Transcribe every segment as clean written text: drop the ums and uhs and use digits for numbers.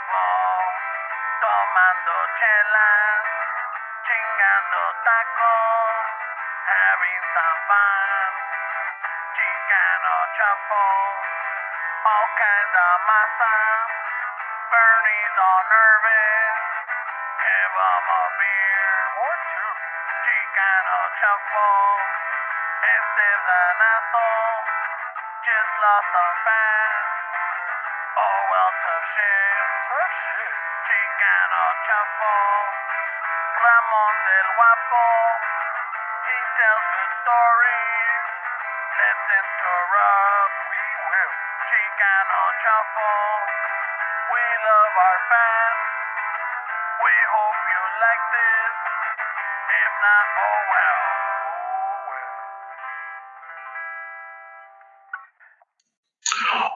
shuffle, tomando chelas, chingando tacos, having some fun. Chicano shuffle, all kinds of masa. Bernie's all nervous, give him a beer or two. Chicano shuffle, Este's an asshole, just lost some fans. Oh well, tough shit. Tough shit. Chicano shuffle, Ramon's el guapo, he tells good stories. Let's interrupt. We will. Chicano shuffle, we love our fans. We hope you like this. If not, oh well. Oh well.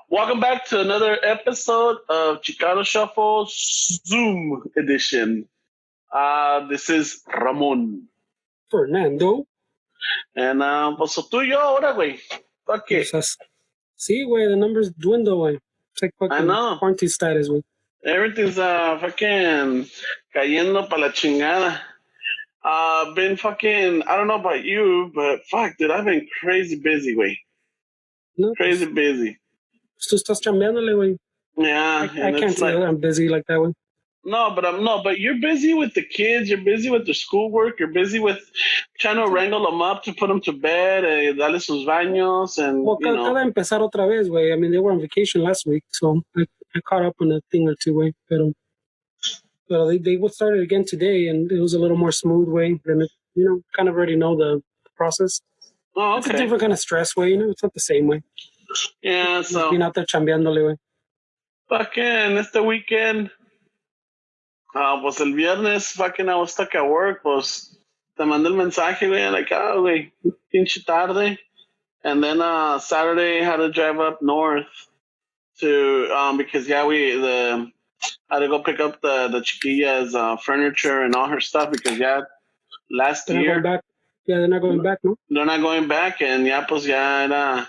Welcome back to another episode of Chicano Shuffle Zoom edition. This is Ramon. Fernando. And pues tú y yo ahora, güey. Fuck it. Sí, güey, the numbers dwindle, güey. It's like I fucking know. quarantine status, güey. Everything's fucking cayendo pa la chingada. Been fucking, I don't know about you, but fuck, dude, I've been crazy busy, güey. No, Crazy busy. tú estás chambeándole, güey. Yeah. I can't say that I'm busy like that, güey. No, but you're busy with the kids. You're busy with their schoolwork. You're busy with trying to wrangle them up to put them to bed, darle sus baños, and Well, cada empezar otra vez, güey. I mean, they were on vacation last week, so I caught up on a thing or two, güey. Pero they started again today, and it was a little more smooth, way. Then kind of already know the process. Oh, okay. It's a different kind of stress, way. It's not the same way. Yeah, so being out there chambeándole, güey. Fucking este weekend. Pues el viernes, fucking I was stuck at work, pues te mandé el mensaje, güey, like, güey, pinche tarde. And then Saturday, I had to drive up north to, because, I had to go pick up the chiquilla's furniture and all her stuff because, last year. They're not going back, no? They're not going back, and pues ya era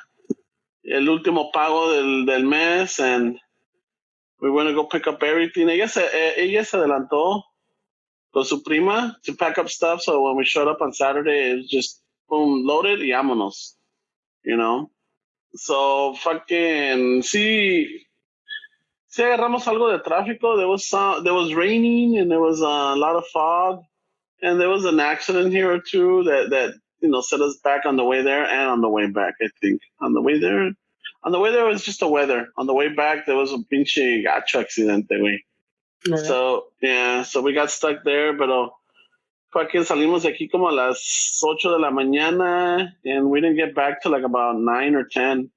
el último pago del mes, and we went to go pick up everything. Ella se adelantó con su prima to pack up stuff. So when we showed up on Saturday, it was just boom, loaded y vámonos. So fucking sí agarramos algo de tráfico. There was raining and there was a lot of fog, and there was an accident here or two that set us back on the way there and on the way back. I think on the way there it was just the weather. On the way back, there was a pinche gacho accidente, güey. Oh, yeah. So we got stuck there, pero fucking salimos de aquí como a las 8 de la mañana, and we didn't get back till like about 9 or 10.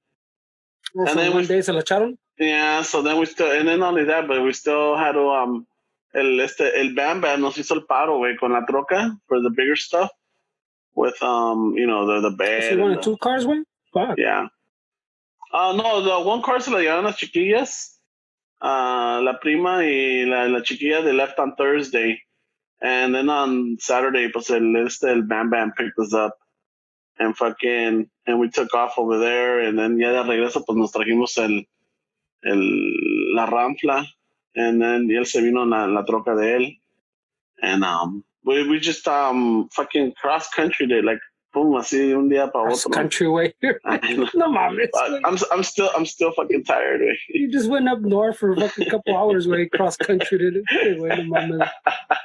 Oh, and so then one day se la echaron? Yeah, so then and then not only that, but we still had to, el Bam Bam nos hizo el paro, güey, con la troca for the bigger stuff with, the bed. So you wanted 2 cars, güey? Fuck. Yeah. No, the one car se la llevaron las chiquillas. La prima y la chiquilla, they left on Thursday. And then on Saturday, pues el Bam Bam picked us up. And we took off over there. And then ya de regreso, pues nos trajimos la Ramfla. And then él se vino en la troca de él. And we just fucking cross country day, like, boom, así un día para otro. Country way. No mames. I'm still fucking tired, güey. You just went up north for a fucking couple hours, güey, cross country, dude. No mames.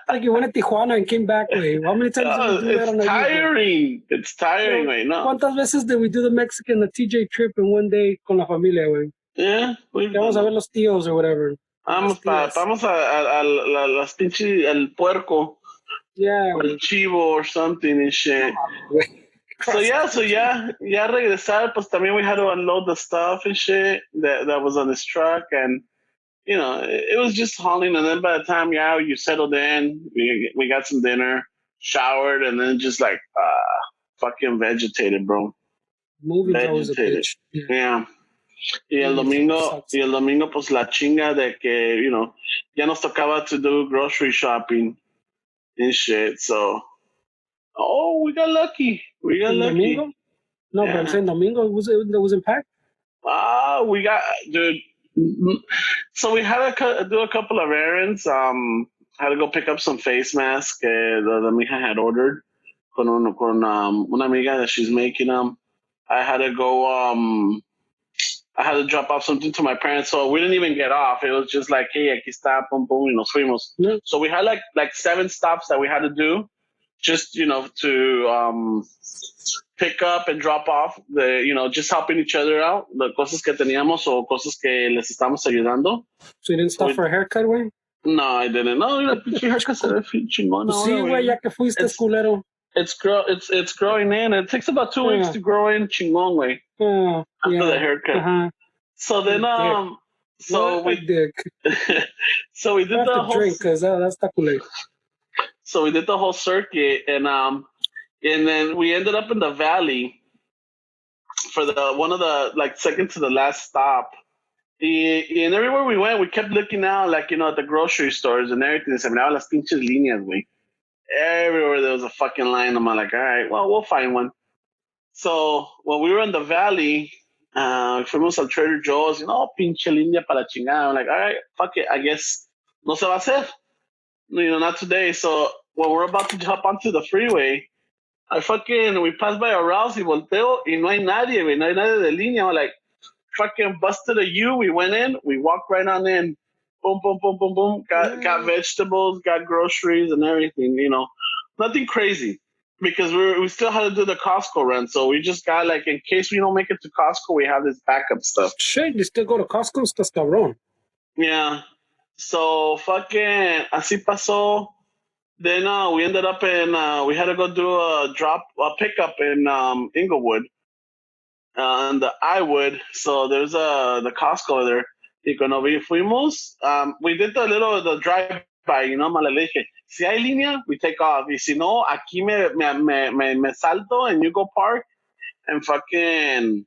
Like you went to Tijuana and came back, güey. How many times did we do that on a tiring. It's tiring, güey. No. ¿Cuántas veces did we do the Mexican, the TJ trip in one day con la familia, güey? Yeah. Vamos a ver los tíos or whatever. Vamos a las pinches, el puerco. Yeah. Or el chivo or something and shit. So regresar, pues también we had to unload the stuff and shit that was on this truck, and it was just hauling. And then by the time you settled in, we got some dinner, showered, and then just like fucking vegetated, bro. Moving always a bitch. Yeah. Y el domingo pues la chinga de que ya nos tocaba to do grocery shopping and shit. So we got lucky. Domingo? No, but I'm saying Domingo was in packed. We got, dude, So we had to do a couple of errands. Had to go pick up some face masks the mija had ordered con una amiga that she's making them. I had to go. I had to drop off something to my parents, so we didn't even get off. It was just like, hey, aquí está, pum pum, y nos fuimos. Yeah. So we had like 7 stops that we had to do, just to pick up and drop off just helping each other out, the cosas que teníamos o cosas que les estamos ayudando. So you didn't stop for a haircut, güey? No, I didn't. No, la pinche haircut se ve chingona. Pues sí, güey, ya que fuiste, culero. It's growing in. It takes about 2 weeks to grow in chingón, way. After the haircut. Uh-huh. So then, so we did the whole drink because that's taculate. So we did the whole circuit, and then we ended up in the valley for one of the like second to the last stop. And everywhere we went, we kept looking out, like at the grocery stores and everything. Se miraban las pinches líneas, güey. Everywhere there was a fucking line. I'm like, all right, well, we'll find one. So when we were in the valley, fuimos al Trader Joe's, pinche línea para chingada. I'm like, all right, fuck it, I guess no se va a hacer. Not today. So when we're about to hop onto the freeway, we passed by a Rouse y volteo y no hay nadie, güey. No hay nadie de línea. I'm like, fucking busted a U. We went in, we walked right on in. Boom, boom, boom, boom, boom. Got vegetables, got groceries and everything, Nothing crazy. Because we still had to do the Costco run. So we just got, like, in case we don't make it to Costco, we have this backup stuff. Shit, you still go to Costco? Estás cabrón. Yeah. So fucking así pasó. Then we ended up we had to go do a pickup in Inglewood. And the Iwood. So there's the Costco there. Y cuando fuimos, we did the drive-by, mala le dije, si hay línea, we take off. Y si no, aquí me salto and you go park and fucking,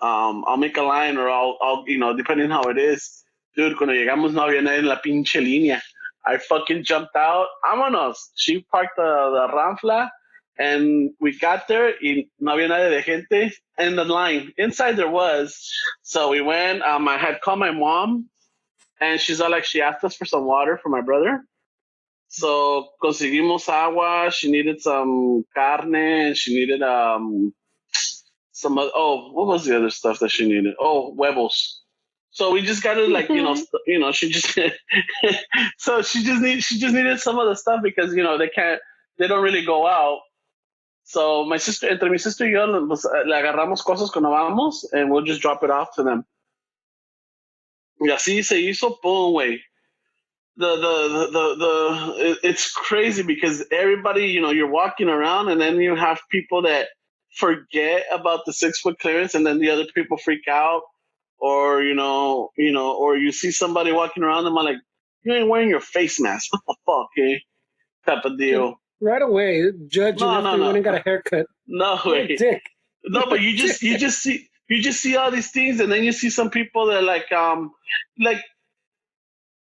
I'll make a line or I'll depending how it is. Dude, cuando llegamos no había nadie en la pinche línea. I fucking jumped out. Vámonos. She parked the Ramfla. And we got there, y no había nadie de gente in the line. Inside there was. So we went. I had called my mom, and she asked us for some water for my brother. So conseguimos agua. She needed some carne, and she needed some. What was the other stuff that she needed? Oh, huevos. So we just got to she just. So she just needed some of the stuff because they don't really go out. So entre mi sister y yo, le agarramos cosas cuando vamos, and we'll just drop it off to them. Y así se hizo, boom, güey. It's crazy because everybody, you're walking around, and then you have people that forget about the 6-foot clearance, and then the other people freak out, or or you see somebody walking around, and I'm like, you ain't wearing your face mask. What the fuck, eh? Type of deal. Right away, judging after you went and got a haircut. No way. Dick. No, but you just see all these things, and then you see some people that like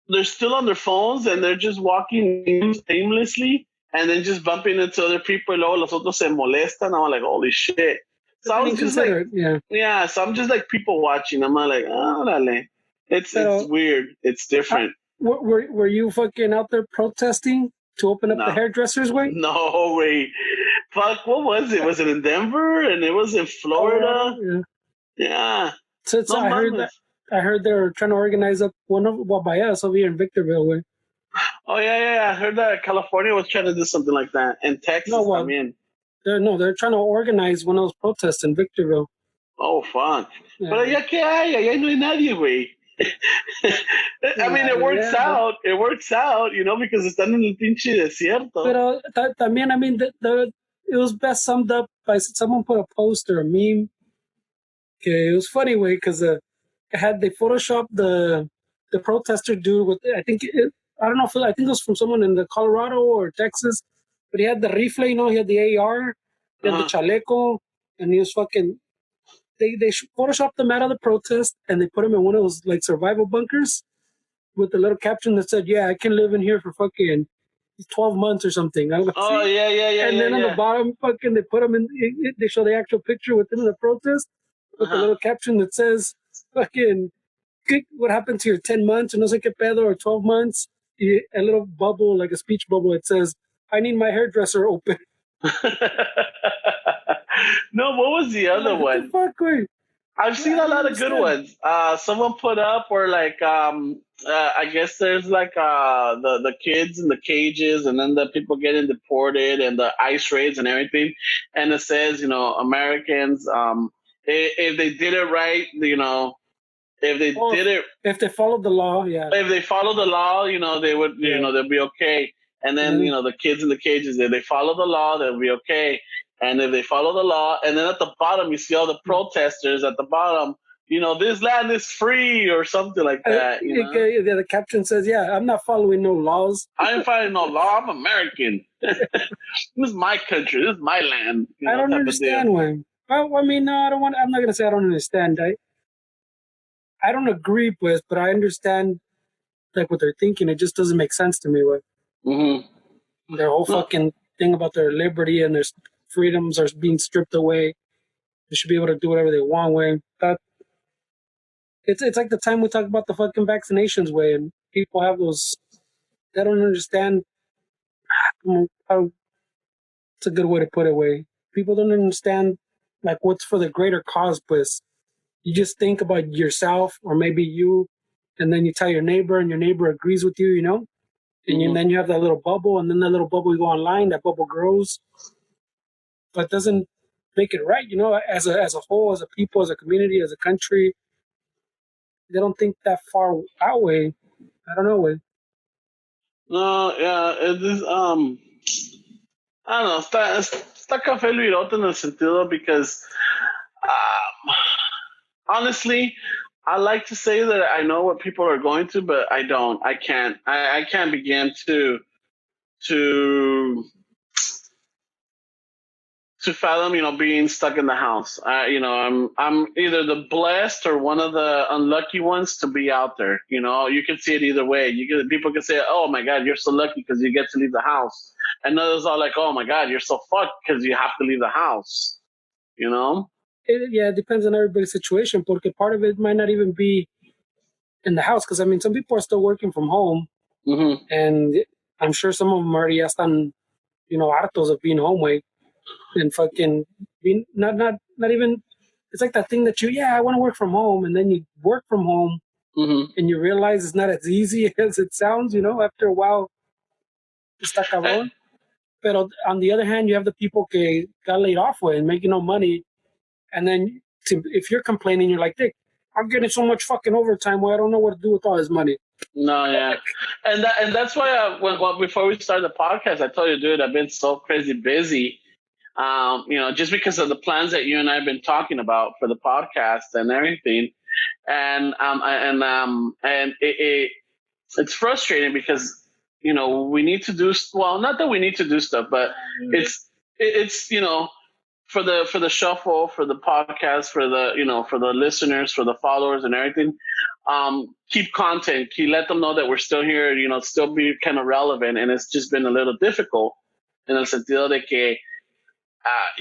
they're still on their phones and they're just walking aimlessly and then just bumping into other people. Luego los otros se molestan. I'm like, holy shit. So I was just like, yeah. So I'm just like people watching. I'm like, dale. It's weird. It's different. Were you fucking out there protesting to open up the hairdressers way? No way. Fuck, what was it? Was it in Denver? And it was in Florida? Yeah. So I heard they were trying to organize up one by us over here in Victorville way. Oh yeah. I heard that California was trying to do something like that. And Texas, they're trying to organize one of those protests in Victorville. Oh fuck. Yeah. Pero allá que hay? Allá no hay nadie, güey. I mean, it works out. It works out, because están en el pinche desierto. Pero también, I mean, it was best summed up by someone put a post or a meme. Okay, it was funny way because they photoshopped the protester dude with I think it was from someone in the Colorado or Texas, but he had the rifle, he had the AR, he had the chaleco, and he was fucking. They photoshopped him out of the protest and they put him in one of those like survival bunkers with the little caption that said, "Yeah, I can live in here for fucking 12 months or something." Yeah. And then on the bottom, fucking, they put him in. They show the actual picture with him in the protest with the little caption that says, "Fucking what happened to your 10 months, no sé qué pedo, or 12 months, a little bubble, like a speech bubble, it says, I need my hairdresser open. No, what was the other Like, what the one? fuck, wait? I've seen I a don't lot of good understand. ones. Someone put up where like I guess there's like the kids in the cages, and then the people getting deported, and the ICE raids and everything, and it says, Americans, if they did it right, if they Oh, did it, if they followed the law, yeah. if they follow the law, they would, Yeah. they'll be okay. And then, Yeah. the kids in the cages, if they follow the law, they'll be okay. And if they follow the law, and then at the bottom, you see all the protesters at the bottom, this land is free or something like that, The caption says, yeah, I'm not following no laws. I'm fighting no law. I'm American. This is my country. This is my land. I don't Type of deal. understand why. Well, I mean, no, I don't want. I'm not gonna say I don't understand. I don't agree with, but I understand like what they're thinking. It just doesn't make sense to me. What their whole No, fucking thing about their liberty and their freedoms are being stripped away. They should be able to do whatever they want. Way that it's like the time we talk about the fucking vaccinations way, and people have those. They don't understand how. It's a good way to put it. Way people don't understand like what's for the greater cause. Pues you just think about yourself or maybe you, and then you tell your neighbor, and your neighbor agrees with you. Then you have that little bubble, and then that little bubble you go online, that bubble grows, but doesn't make it right. As a whole, as a people, as a community, as a country, they don't think that far out way. I don't know way. no, yeah, it is. I don't know. Está café Luirote en el sentido because, um, honestly, I like to say that I know what people are going through, but I don't. I can't. I can't begin to to fathom, being stuck in the house. I'm either the blessed or one of the unlucky ones to be out there. You can see it either way. People can say, "Oh my God, you're so lucky because you get to leave the house," and others are like, "Oh my God, you're so fucked because you have to leave the house." You know? It depends on everybody's situation. Porque part of it might not even be in the house, because I mean, some people are still working from home, and I'm sure some of them already ya están, hartos of being home way and fucking being not even. It's like that thing that I want to work from home, and then you work from home, and you realize it's not as easy as it sounds. After a while, está cabrón. But on the other hand, you have the people que got laid off with and making no money, and then if you're complaining, you're like, "Dick, I'm getting so much fucking overtime. Where I don't know what to do with all this money." No, yeah, and that's why before we started the podcast, I told you, dude, I've been so crazy busy. Just because of the plans that you and I have been talking about for the podcast and everything, and it's frustrating because we need to do well. Not that we need to do stuff, but it's for the shuffle, for the podcast, for the for the listeners, for the followers, and everything. Keep content, let them know that we're still here. Still be kind of relevant, and it's just been a little difficult in el sentido de que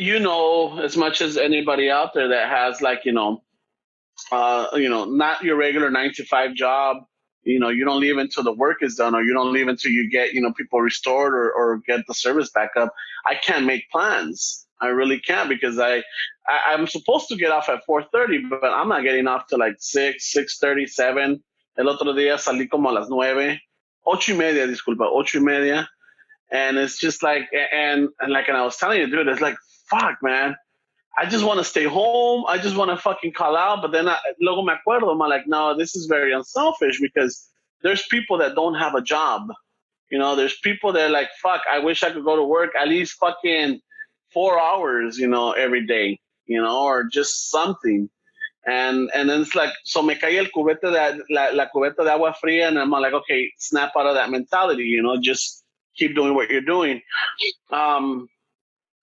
as much as anybody out there that has like not your regular 9 to 5 job. You don't leave until the work is done, or you don't leave until you get people restored or get the service back up. I can't make plans. I really can't because I'm supposed to get off at 4:30, but I'm not getting off till like 6:30, 7. El otro día salí como a las 9, 8:30, disculpa, 8:30. And it's just like, and I was telling you, dude, it's like, fuck, man. I just want to stay home. I just want to fucking call out. But then luego me acuerdo, I'm like, no, this is very unselfish because there's people that don't have a job. There's people that are like, fuck, I wish I could go to work at least fucking 4 hours, every day, or just something. And then it's like, so me cae el cubete la cubeta de agua fría, and I'm like, okay, snap out of that mentality, just keep doing what you're doing.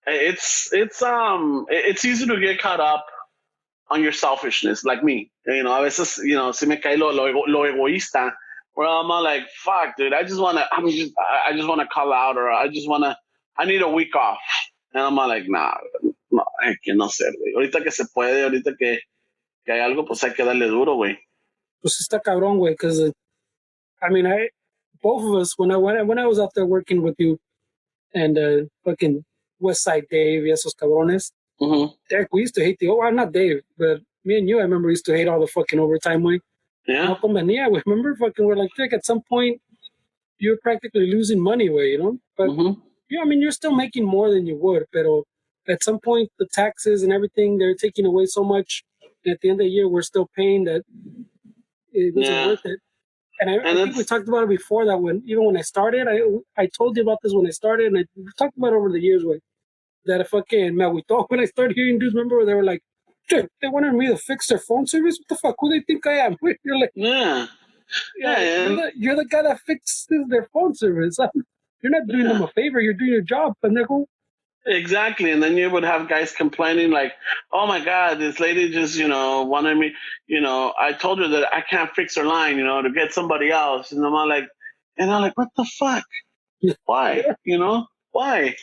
It's easy to get caught up on your selfishness, like me. A veces, si me cae lo egoísta, where I'm like, fuck, dude, I just wanna call out, or I need a week off. And I'm like, nah, no, hay que no ser, güey. Ahorita que se puede, ahorita que hay algo, pues hay que darle duro, güey. pues está cabrón, güey, because I mean, both of us when I was out there working with you and fucking West Side Dave, y esos cabrones. Mm-hmm. Derek, we used to hate well, not Dave, but me and you, I remember, used to hate all the fucking overtime, way. Yeah. No convenía, we remember fucking, we're like, Dick, at some point, you're practically losing money, way, you know? But, yeah, I mean, you're still making more than you would, but at some point, the taxes and everything, they're taking away so much. And at the end of the year, we're still paying that it wasn't worth it. And I think we talked about it before that when I started, I told you about this when I started, and we talked about it over the years, way. That fucking man, we thought when I started hearing dudes, remember, where they were like, shit, they wanted me to fix their phone service? What the fuck? Who they think I am? You're like, you're the guy that fixes their phone service. You're not doing them a favor. You're doing your job, pendejo. Exactly. And then you would have guys complaining like, oh my God, this lady just, wanted me, I told her that I can't fix her line, to get somebody else. And I'm like, what the fuck? Why? Why?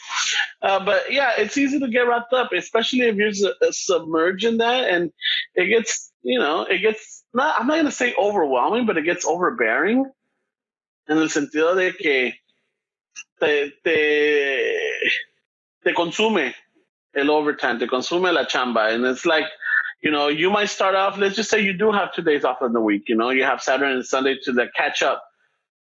But yeah, it's easy to get wrapped up, especially if you're submerged in that, and it gets, not, I'm not going to say overwhelming, but it gets overbearing en el sentido de que te consume el overtime, te consume la chamba. And it's like, you might start off, let's just say you do have 2 days off in the week, you have Saturday and Sunday to catch up.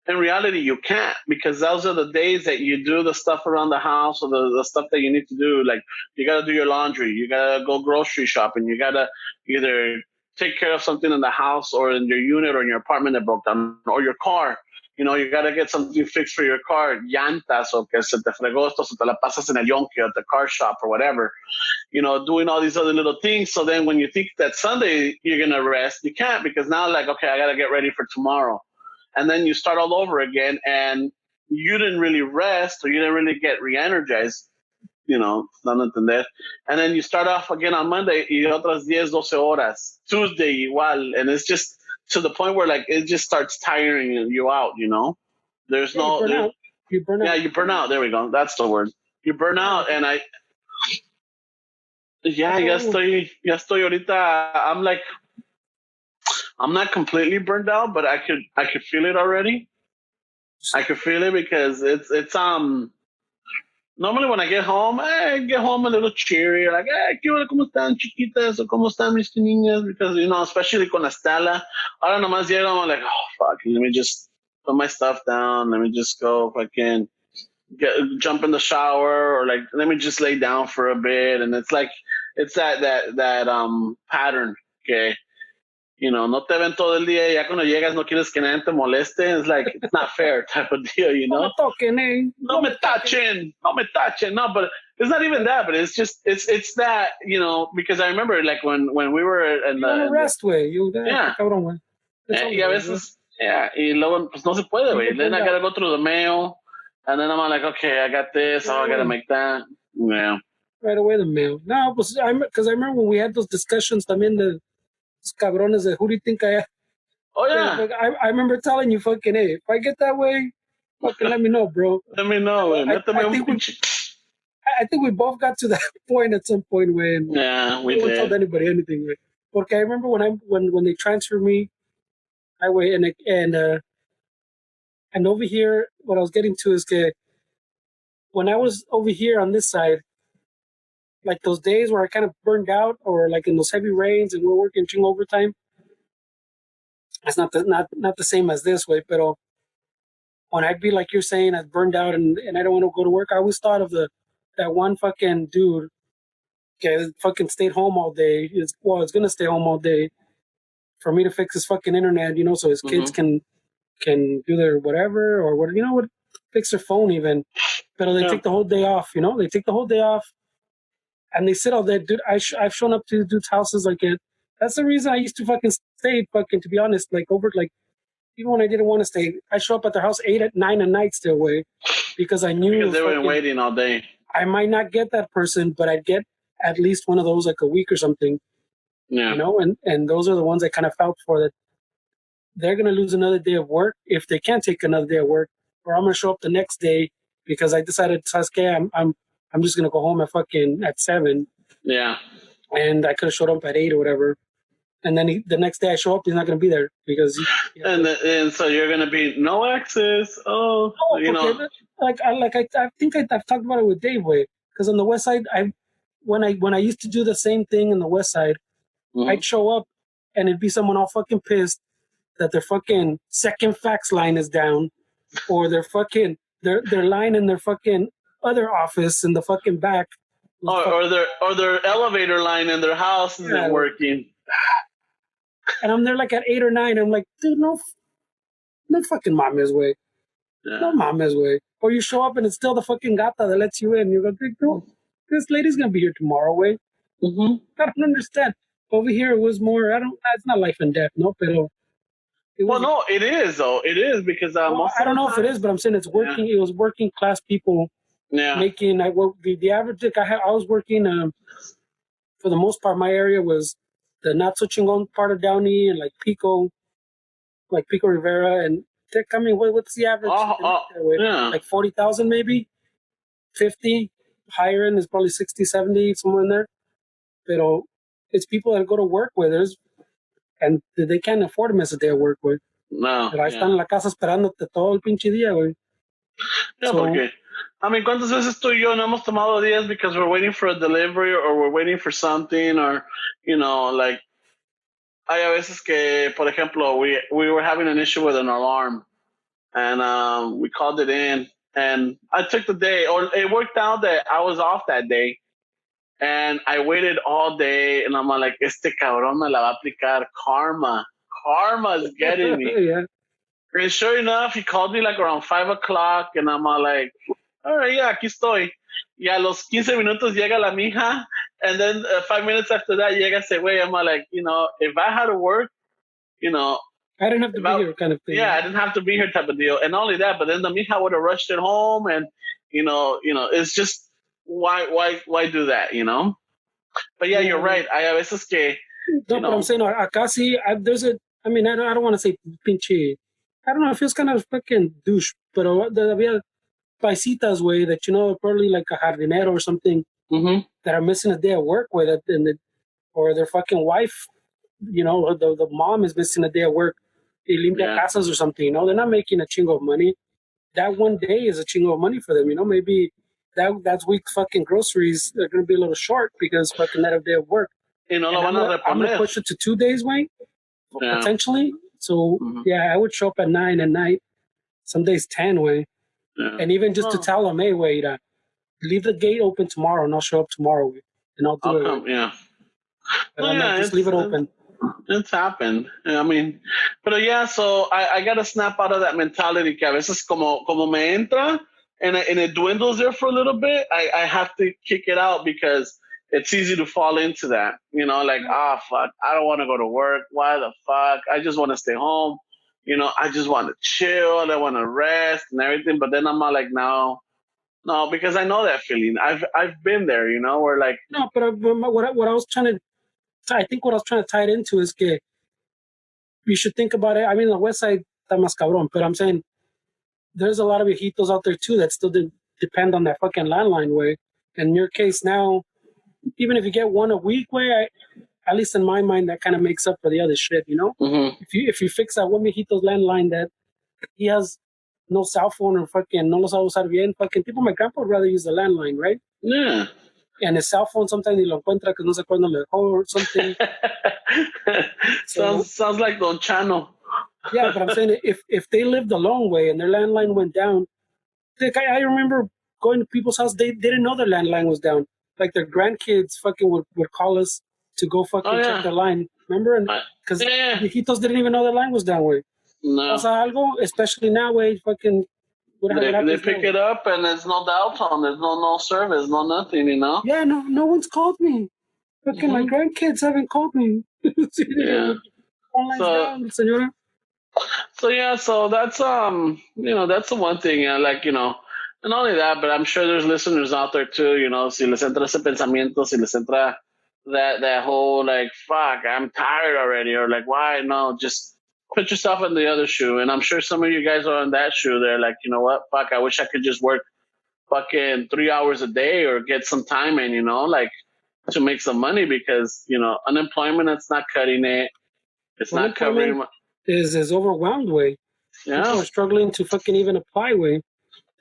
In reality, you can't, because those are the days that you do the stuff around the house or the stuff that you need to do. Like, you got to do your laundry, you got to go grocery shopping, you got to either take care of something in the house or in your unit or in your apartment that broke down, or your car. You got to get something fixed for your car, llantas, o que se te fregó esto, se te la pasas en el yonki at the car shop or whatever. Doing all these other little things. So then when you think that Sunday you're going to rest, you can't, because now, like, okay, I got to get ready for tomorrow. And then you start all over again, and you didn't really rest, or you didn't really get re-energized, no entender. And then you start off again on Monday, y otras 10, 12 horas. Tuesday, igual. And it's just to the point where, like, it just starts tiring you out, There's no... You burn out. Yeah, you burn out. There we go. That's the word. You burn out, and ya estoy ahorita, I'm not completely burned out, but I could feel it already. I could feel it because it's normally when I get home a little cheery, like, hey, ¿qué hora, cómo están chiquitas, o cómo están mis niñas? Because, especially con Estela, ahora nomás llego, I'm like, oh fuck, let me just put my stuff down, let me just go fucking jump in the shower, or like, let me just lay down for a bit. And it's like, it's that pattern, okay? No te ven todo el día, ya cuando llegas no quieres que nadie te moleste. It's like, it's not fair type of deal, No me toquen, eh? No me tachen. No, but it's not even that, but it's just, it's that, because I remember, like, when we were in you want to rest, güey. Yeah. Cabrón, güey. Y a veces, y luego, pues no se puede, güey. Then I gotta go through the mail, and then I'm like, okay, I got this, I gotta make that. Yeah. Right away, the mail. No, because I remember when we had those discussions también de cabrones de who do you think I am? Oh, yeah. I remember telling you, fucking, hey, if I get that way, fucking let me know, bro. Let me know, güey. I think we both got to that point at some point when we didn't tell anybody anything. Right? Porque I remember when they transferred me, I wait and over here, what I was getting to is that when I was over here on this side, like those days where I kind of burned out, or like in those heavy rains and we're working overtime, it's not the same as this way. But when I'd be like you're saying, I'd burned out and I don't want to go to work, I always thought of that one fucking dude. Okay, fucking stayed home all day. It's gonna stay home all day for me to fix his fucking internet, so his kids can do their whatever, or what, fix their phone even. But they take the whole day off, They take the whole day off, and they sit all day. Dude, I've shown up to dudes' houses like it. That's the reason I used to fucking stay, to be honest, like over, like, even when I didn't want to stay, I show up at their house 9 at night still, way, because I knew because they were waiting all day. I might not get that person, but I'd get at least one of those like a week or something. Yeah. And those are the ones I kind of felt for, that they're going to lose another day of work if they can't take another day of work, or I'm going to show up the next day because I decided, Sasuke, I'm just going to go home at 7. Yeah. And I could have showed up at 8 or whatever. and then the next day I show up, he's not gonna be there because and so you're gonna be no access. Oh, you know. I think I've talked about it with Dave way, because on the west side when I used to do the same thing in the west side, I'd show up and it'd be someone all fucking pissed that their fucking second fax line is down, or their fucking their line in their fucking other office in the fucking back. Or their elevator line in their house isn't working. And I'm there like at 8 or 9. I'm like, dude, no fucking mames way. Yeah. No mames way. Or you show up and it's still the fucking gata that lets you in. You go, dude, this lady's gonna be here tomorrow, way. I don't understand. Over here it was more. It's not life and death, no, pero. No, it is though. It is because I don't know if it is, but I'm saying it's working. Yeah. It was working class people. Yeah. Making the average. I was working. For the most part, my area was the not so chingon part of Downey and like Pico Rivera, and I mean, what's the average? Yeah. Like 40,000 maybe, 50. Higher end is probably 60, 70, somewhere in there. Pero it's people that go to work with us, and they can't afford to miss a day of work, güey. No. Pero ahí están en la casa esperándote todo el pinche día, güey. Yeah, porque, I mean, ¿cuántas veces tú y yo no hemos tomado días because we're waiting for a delivery or we're waiting for something, or, you know, like, hay a veces que, por ejemplo, we were having an issue with an alarm, and we called it in, and I took the day, or it worked out that I was off that day, and I waited all day, and I'm like, este cabrón me la va a aplicar. Karma's getting me. Yeah. And sure enough, he called me like around 5 o'clock, and I'm like, all right, yeah, aquí estoy. Y a los 15 minutos llega la mija, and then 5 minutes after that llega ese güey. I'm like, you know, if I had to work, you know, I didn't have to be here kind of thing. Yeah, I didn't have to be here type of deal. And not only that, but then the mija would have rushed it home, and you know, it's just why do that, you know? But yeah, you're right. I a veces que no, but I'm saying acá sí, there's a. I mean, I don't want to say pinche. I don't know. It feels kind of fucking douche, but había paisitas way that, you know, probably like a jardinero or something that are missing a day of work with it, or their fucking wife, you know, the mom is missing a day of work. They limpia casas or something, you know. They're not making a chingo of money. That one day is a chingo of money for them, you know. Maybe that week's fucking groceries are going to be a little short because fucking that day of work. You know, I'm going to push it to 2 days, way, potentially. So, yeah, I would show up at 9 at night. Some days 10, way. Yeah. And even just to tell them, hey, wait, leave the gate open tomorrow, and I'll show up tomorrow, and I'll do it. Yeah. Just leave it open. It's happened. I mean, but yeah, so I got to snap out of that mentality que a veces como me entra and it dwindles there for a little bit, I have to kick it out because it's easy to fall into that. You know, like, fuck, I don't want to go to work. Why the fuck? I just want to stay home. You know, I just want to chill. I want to rest and everything. But then I'm not like, no, because I know that feeling. I've been there, you know, where like. No, but what I was trying to, I think what I was trying to tie it into is que you should think about it. I mean, the west side está más cabrón, but I'm saying there's a lot of viejitos out there too that still depend on that fucking landline way. And in your case now, even if you get one a week way, at least in my mind, that kind of makes up for the other shit, you know? Mm-hmm. If you fix that one viejito's landline that he has no cell phone or fucking no lo sabe usar bien, fucking people, my grandpa would rather use the landline, right? Yeah. And his cell phone sometimes ni lo encuentra because no se acuerda le dejó or something. Sounds like Don Chano. Yeah, but I'm saying if they lived a long way and their landline went down, like I remember going to people's house, they didn't know their landline was down. Like their grandkids fucking would call us to go fucking check their line. Remember? Because viejitos didn't even know their line was down, way. No. Pasa algo, especially now, way, fucking. They pick it up and there's no dial tone, there's no service, no nothing, you know? Yeah, no one's called me. Fucking my grandkids haven't called me. Down, señora. So yeah, so that's you know, that's the one thing, like, you know, and not only that, but I'm sure there's listeners out there too, you know, si les entra ese pensamiento, si les entra that whole like, fuck, I'm tired already, or like, why? No, just put yourself in the other shoe. And I'm sure some of you guys are in that shoe. They're like, you know what, fuck, I wish I could just work fucking 3 hours a day or get some time in, you know, like, to make some money because unemployment, it's not cutting it. It's not covering. Is overwhelmed way. Yeah. People are struggling to fucking even apply way.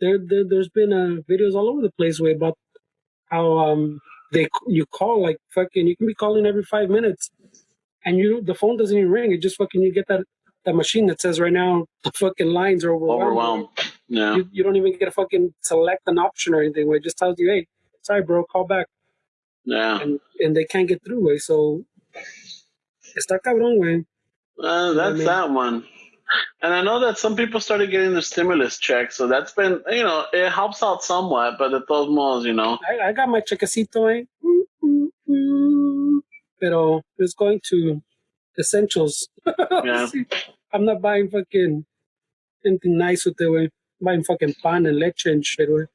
There's been videos all over the place way about how you call like fucking, you can be calling every 5 minutes and the phone doesn't even ring. It just fucking, you get that machine that says right now the fucking lines are overwhelmed. Yeah. You don't even get to fucking select an option or anything where it just tells you, hey, sorry bro, call back. Yeah. And they can't get through way. So está cabrón way. That's that one. And I know that some people started getting the stimulus check, so that's been, it helps out somewhat, but at those modes, I got my chequecito, eh? Pero it's going to essentials. Yeah. I'm not buying fucking anything nice with it, way. Buying fucking pan and leche and shit, way.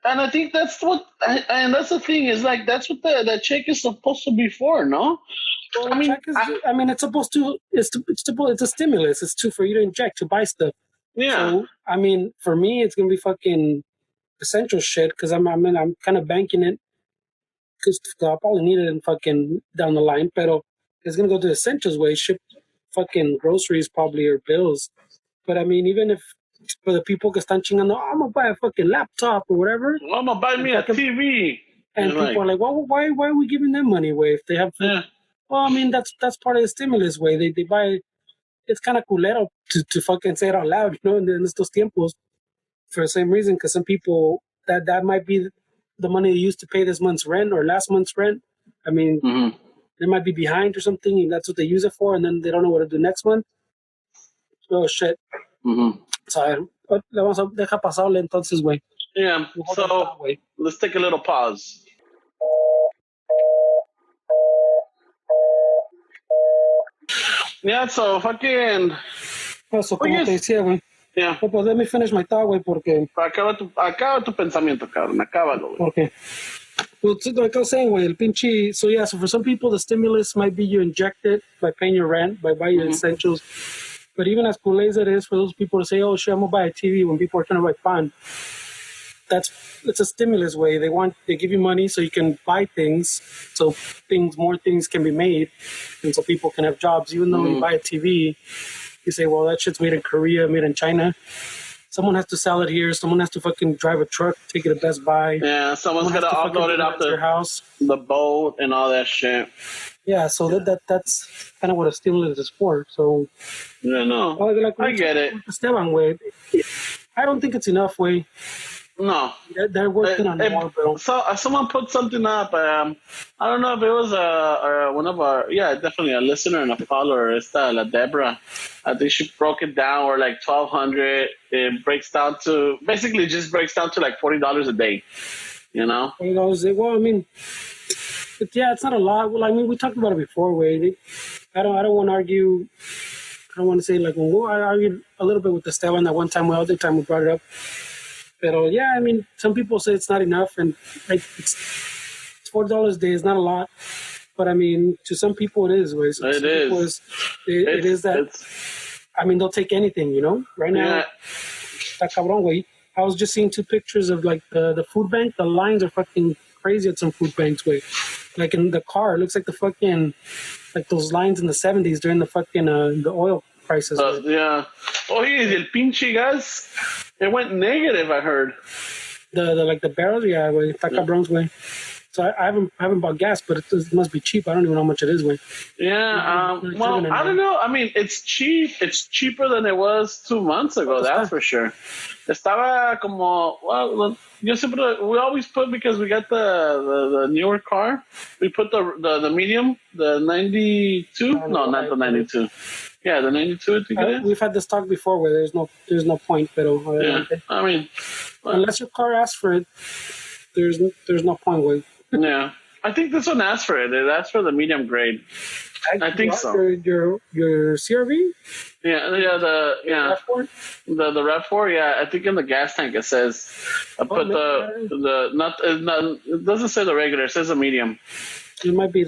And I think that's and that's the thing, is like, that's what that check is supposed to be for, no? Well, it's supposed to. It's a stimulus. It's for you to inject to buy stuff. Yeah. So for me, it's gonna be fucking essential shit because I'm kind of banking it because I'll probably need it in fucking down the line. Pero it's gonna go to essentials way. Ship fucking groceries probably or bills. But even if for the people que están chingando, I'm gonna buy a fucking laptop or whatever. Well, I'm gonna buy me a TV. And people are like, well, why are we giving them money away if they have? Yeah. Well, that's part of the stimulus way. They buy. It's kind of culero to fucking say it out loud, in estos tiempos, for the same reason, because some people that might be the money they used to pay this month's rent or last month's rent. They might be behind or something, and that's what they use it for, and then they don't know what to do next month. Oh shit. So le vamos a dejar pasarle entonces, güey. Yeah. So let's take a little pause. Yeah, so fucking. Eso, como te decía, güey. Yeah. Pues let me finish my thought, güey, porque. Acaba tu pensamiento, cabrón. Acábalo, güey. Okay. Well, like I was saying, güey, el pinche. So yeah, so for some people, the stimulus might be you inject it by paying your rent, by buying your essentials. But even as cool as it is for those people to say, "Oh shit, I'm gonna buy a TV," when people are trying to buy pan, it's a stimulus way. They give you money so you can buy things, so more things can be made, and so people can have jobs. Even though you buy a TV, you say, "Well, that shit's made in Korea, made in China." Someone has to sell it here. Someone has to fucking drive a truck, take it to Best Buy. Yeah, someone's got to upload it off your house, the boat, and all that shit. Yeah, so that's kind of what a stimulus is for. So yeah, no, I get it. Esteban way, I don't think it's enough way. No, they're working on more, bro. So someone put something up. I don't know if it was one of our, definitely a listener and a follower. It's La Deborah. I think she broke it down, or like $1,200. It breaks down to like $40 a day. $40. Well, it's not a lot. Well, we talked about it before. Way I don't want to argue. I don't want to say like, well, I argued a little bit with Esteban that one time. Well, other time we brought it up. But yeah, some people say it's not enough, and like it's $40 a day is not a lot. But to some people it is. So it is. It is that. They'll take anything. Right now, I was just seeing 2 pictures of like the food bank. The lines are fucking crazy at some food banks. Like in the car, it looks like the fucking like those lines in the 70s during the fucking the oil prices. Yeah. Oh, el pinche gas. It went negative, I heard. The barrels, yeah, way. Está cabrón, way. So I haven't bought gas, but it must be cheap. I don't even know how much it is, way. Yeah. Well, I don't know. It's cheap. It's cheaper than it was 2 months ago. That's for sure. Estaba como, well, we always put, because we got the newer car. We put the medium, the 92. No, not the 92. Yeah, the 92. I think it is. We've had this talk before where there's no point, but unless your car asks for it, there's no point with. Yeah, I think this one asks for it. It asks for the medium grade. I think so. Your CRV? Yeah, the RAV4. Yeah, I think in the gas tank it says. It doesn't say the regular. It says the medium. It might be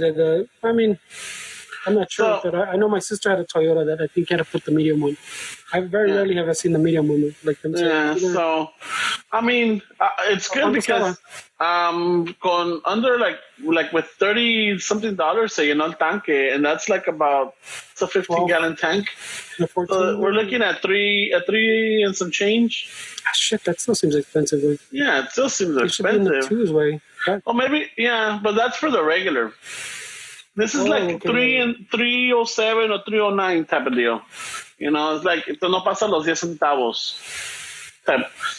I I'm not sure, but I know my sister had a Toyota that I think had to put the medium one. I very rarely have I seen the medium one like them. Yeah, so I mean, it's good because con under with $30 something say el tanque, and that's like about it's a 15-gallon tank. So we're looking at three and some change. Ah, shit, that still seems expensive. Way. Yeah, it still seems expensive. Should be in the twos way. Oh, maybe but that's for the regular. This is like 307 or 309 type of deal. You know, it's like esto no pasa los 10 centavos.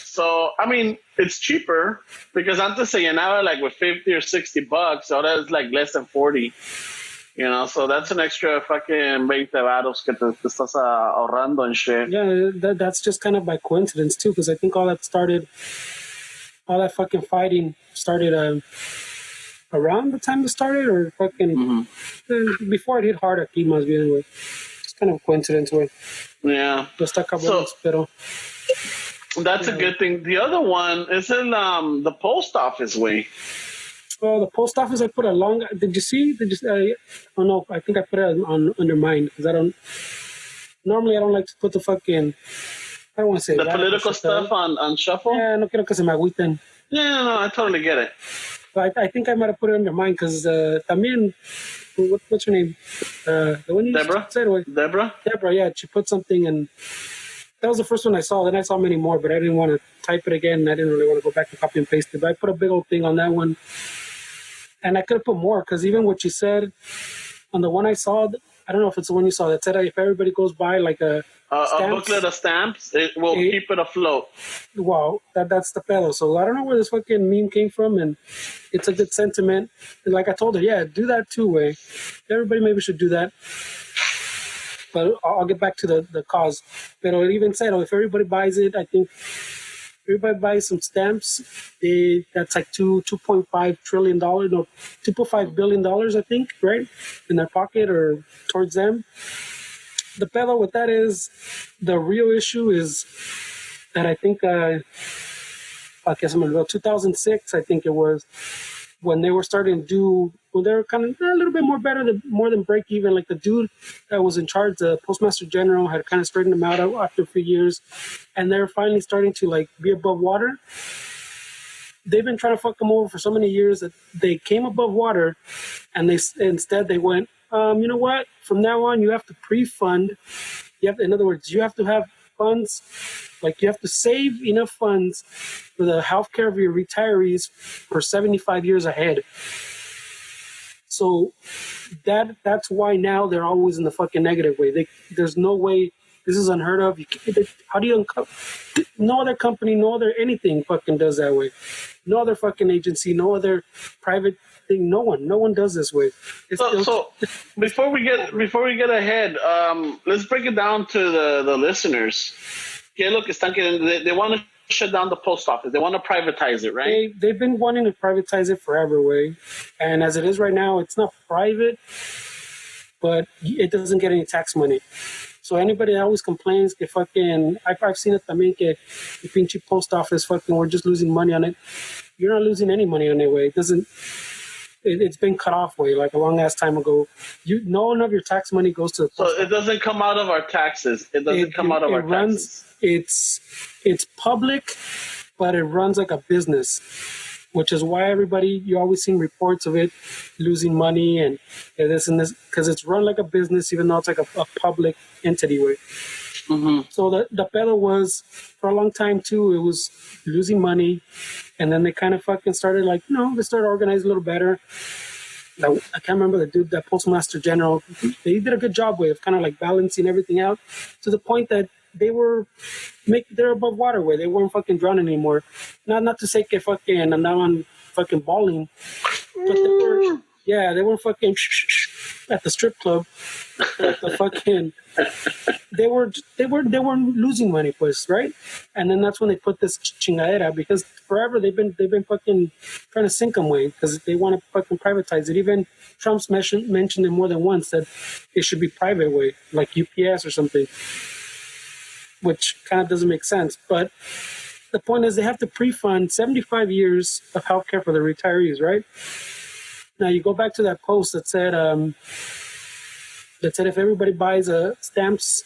So I mean, it's cheaper because antes se llenaba like with $50 or $60. Ahora it's like less than 40. You know, so that's an extra fucking 20 varos que te estás ahorrando and shit. Yeah, that's just kind of by coincidence too, because I think all that fucking fighting started around the time it started, or fucking before it hit hard aquí, más bien, güey. It's kind of a coincidence, güey. Yeah. Pero that's a good thing. The other one is in the post office, way. Oh, the post office. I put a long. Did you see? Oh no, I think I put it under mine because I don't. Normally, I don't like to put the fucking. I don't want to say the political stuff on shuffle. Yeah, no quiero que se me agüiten. Yeah, no, I totally get it. But I think I might have put it under mine because también. What's her name? The one you Deborah. Said, Deborah. Yeah, she put something, and that was the first one I saw. Then I saw many more, but I didn't want to type it again. I didn't really want to go back and copy and paste it. But I put a big old thing on that one, and I could have put more because even what she said on the one I saw, I don't know if it's the one you saw that said if everybody goes by like a booklet of stamps, it will keep it afloat. Wow, that's the pedo. So I don't know where this fucking meme came from, and it's a good sentiment. And like I told her, yeah, do that too, way. Everybody maybe should do that. But I'll get back to the cause. But it even said, if everybody buys it, I think everybody buys some stamps. That's like $2.5 trillion, no, $2.5 billion, I think, right, in their pocket or towards them. The pedo with that is the real issue is that I think 2006, I think it was, when they were starting to do, well, they were kind of a little bit more than break even. Like the dude that was in charge, the Postmaster General, had kind of straightened them out after a few years, and they're finally starting to like be above water. They've been trying to fuck them over for so many years that they came above water, and instead they went, you know what? From now on, you have to pre-fund. In other words, you have to have funds, like you have to save enough funds for the healthcare of your retirees for 75 years ahead. So that's why now they're always in the fucking negative way. There's no way. This is unheard of. No other company, no other anything fucking does that way. No other fucking agency, no other private thing. No one does this way. So before we get ahead, let's break it down to the listeners. ¿Qué lo que están queriendo? They want to shut down the post office. They want to privatize it, right? They've been wanting to privatize it forever, way. And as it is right now, it's not private, but it doesn't get any tax money. So anybody that always complains que fucking, I've seen it también que the pinche post office fucking, we're just losing money on it. You're not losing any money on it, way. It's been cut off, way, like a long ass time ago. None of your tax money goes to the post office. So it doesn't come out of our taxes. It doesn't come out of our taxes. It's public, but it runs like a business, which is why you always see reports of it losing money and this and this, because it's run like a business, even though it's like a public entity way. Mm-hmm. So the pedo was, for a long time too, it was losing money, and then they kind of fucking started they started organizing a little better. I can't remember the dude, that Postmaster General, they did a good job of kind of like balancing everything out to the point that they're above water where they weren't fucking drowning anymore. Not to say que fucking andaban fucking bawling, but they weren't fucking at the strip club. The fucking they weren't losing money, pues, right? And then that's when they put this chingadera, because forever they've been fucking trying to sink them way because they want to fucking privatize it. Even Trump's mentioned it more than once that it should be private way, like UPS or something, which kind of doesn't make sense. But the point is they have to pre-fund 75 years of healthcare for the retirees, right? Now you go back to that post that said that said if everybody buys stamps,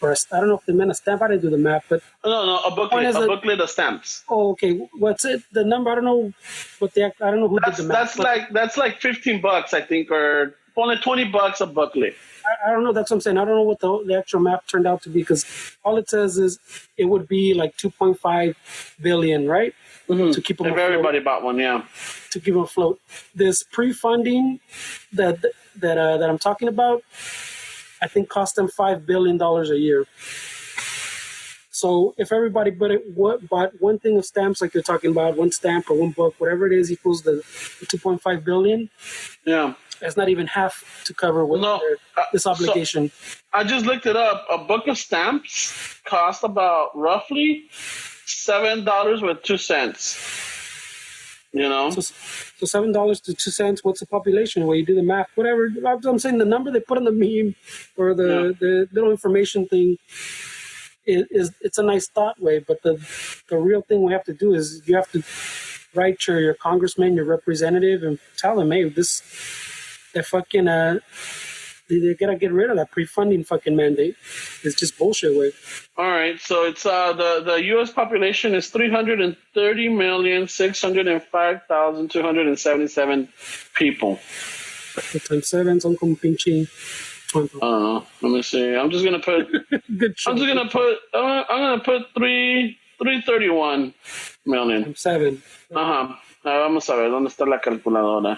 or I don't know if they meant a stamp. I didn't do the math, but No, a booklet of stamps. oh, okay. What's it? The number? I don't know what the. I don't know who did the math. That's like $15, I think, or only $20 a booklet. I don't know. That's what I'm saying. I don't know what the actual math turned out to be because all it says is it would be like 2.5 billion, right? Mm-hmm. To keep them if afloat. Everybody bought one, yeah. To keep them afloat. This pre-funding that I'm talking about, I think cost them $5 billion a year. So if everybody bought one thing of stamps, like you're talking about, one stamp or one book, whatever it is, equals the 2.5 billion. Yeah. That's not even half to cover this obligation. So I just looked it up. A book of stamps cost about roughly $7.02. You know? So $7 to 2 cents. What's the population? Well, you do the math, whatever. I'm saying the number they put on the meme or the little information thing it's a nice thought way, but the real thing we have to do is you have to write your congressman, your representative, and tell them, hey, they gotta get rid of that pre-funding fucking mandate. It's just bullshit way. All right, so it's the U.S. population is 330,605,277 people. Times 7, son como pinche. Let me see. I'm just gonna put. Good. I'm gonna put 331 million. Times 7. Vamos a ver dónde está la calculadora.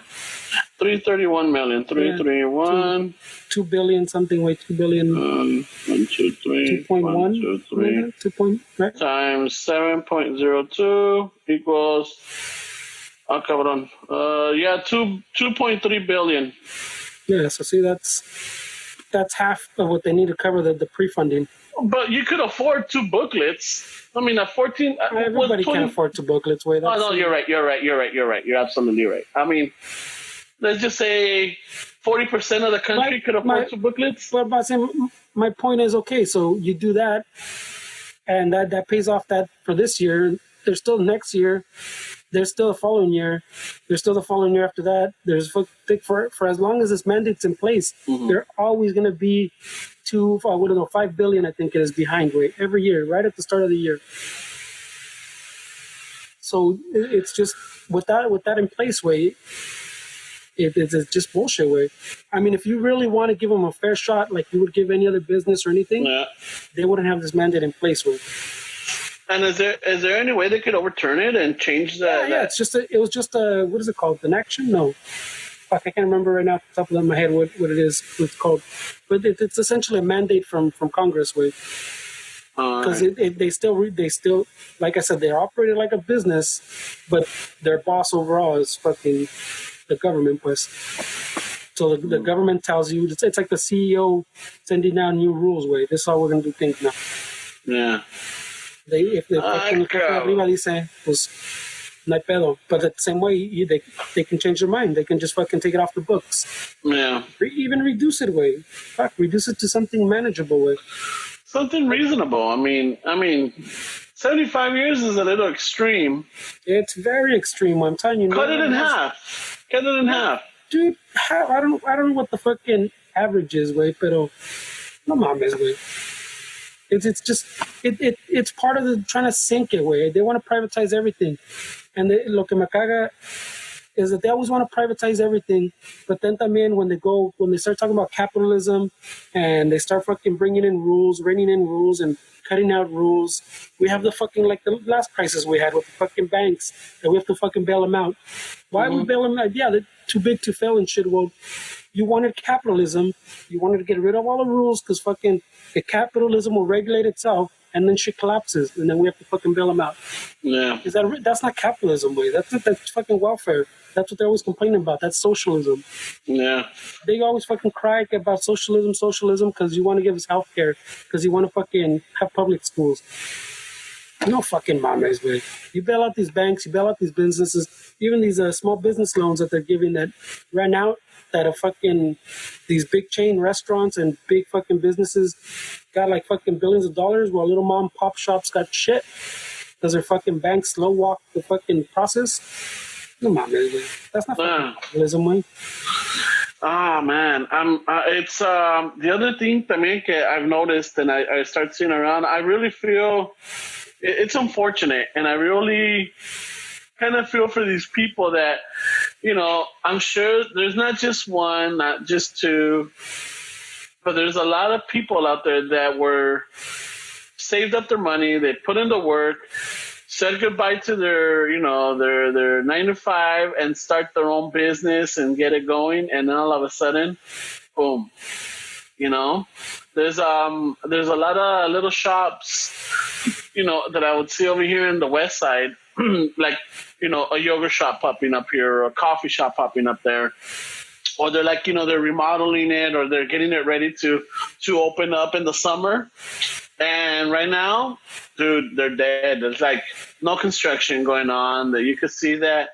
331 million. 331. 2 billion something. Wait, 2 billion. 1, 2, 3. 2.1. 2, 3. 2 point, right? Times 7.02 equals. Ah, cabrón. 2.3 billion. Yeah. So see, that's half of what they need to cover the pre-funding. But you could afford 2 booklets. I mean, at 14... Everybody can afford 2 booklets. Wait, no, you're right. You're absolutely right. I mean, let's just say 40% of the country could afford 2 booklets. But my point is, okay, so you do that, and that pays off that for this year. There's still next year. There's still the following year. There's still the following year after that. There's for as long as this mandate's in place, they're always going to be 5 billion, I think it is, behind way every year, right at the start of the year. So it's just with that in place way, it's just bullshit way. I mean, if you really want to give them a fair shot, like you would give any other business or anything, they wouldn't have this mandate in place way. And is there any way they could overturn it and change that? Yeah. It was just a what is it called? An action? No. Fuck, I can't remember right now off the top of my head what it is. What it's called. But it's essentially a mandate from Congress way. Because they still like I said, they're operated like a business, but their boss overall is fucking the government, pues. So the government tells you it's like the CEO sending down new rules way. This is how we're gonna do things now. Yeah. If the fucking arriba dice, pues, no hay pedo. But at the same way, they can change their mind. They can just fucking take it off the books. Yeah. Or even reduce it way. Fuck, reduce it to something manageable way. Something reasonable. I mean, 75 years is a little extreme. It's very extreme. I'm telling you. Cut it in half. Dude, I don't know what the fucking average is, way, pero no mames, way. It's just it's part of the trying to sink it way. They want to privatize everything, and lo que me caga is that they always want to privatize everything, but then también when they start talking about capitalism and they start fucking bringing in rules, reining in rules, and cutting out rules, we have the fucking like the last crisis we had with the fucking banks that we have to fucking bail them out. Why we bail them out? Yeah, they're too big to fail and shit. Well, you wanted capitalism, you wanted to get rid of all the rules because fucking the capitalism will regulate itself, and then shit collapses, and then we have to fucking bail them out. Yeah, that's not capitalism, way. That's fucking welfare. That's what they're always complaining about. That's socialism. Yeah, they always fucking cry about socialism, because you want to give us healthcare, because you want to fucking have public schools. No fucking mames, man. You bail out these banks, you bail out these businesses, even these small business loans that they're giving that ran out. That are fucking these big chain restaurants and big fucking businesses got like fucking billions of dollars, while little mom pop shops got shit because their fucking banks slow walk the fucking process. No mames, that's not fucking capitalism, man. Ah man, it's the other thing también que I've noticed and I start seeing around. I really feel it's unfortunate, and I really kind of feel for these people that I'm sure there's not just one, not just two, but there's a lot of people out there that were saved up their money, they put in the work, said goodbye to their their 9 to 5 and start their own business and get it going, and then all of a sudden, boom, you know there's a lot of little shops that I would see over here in the west side, like a yogurt shop popping up here or a coffee shop popping up there, or they're like they're remodeling it or they're getting it ready to open up in the summer. And right now, dude, they're dead. There's like no construction going on. That you could see that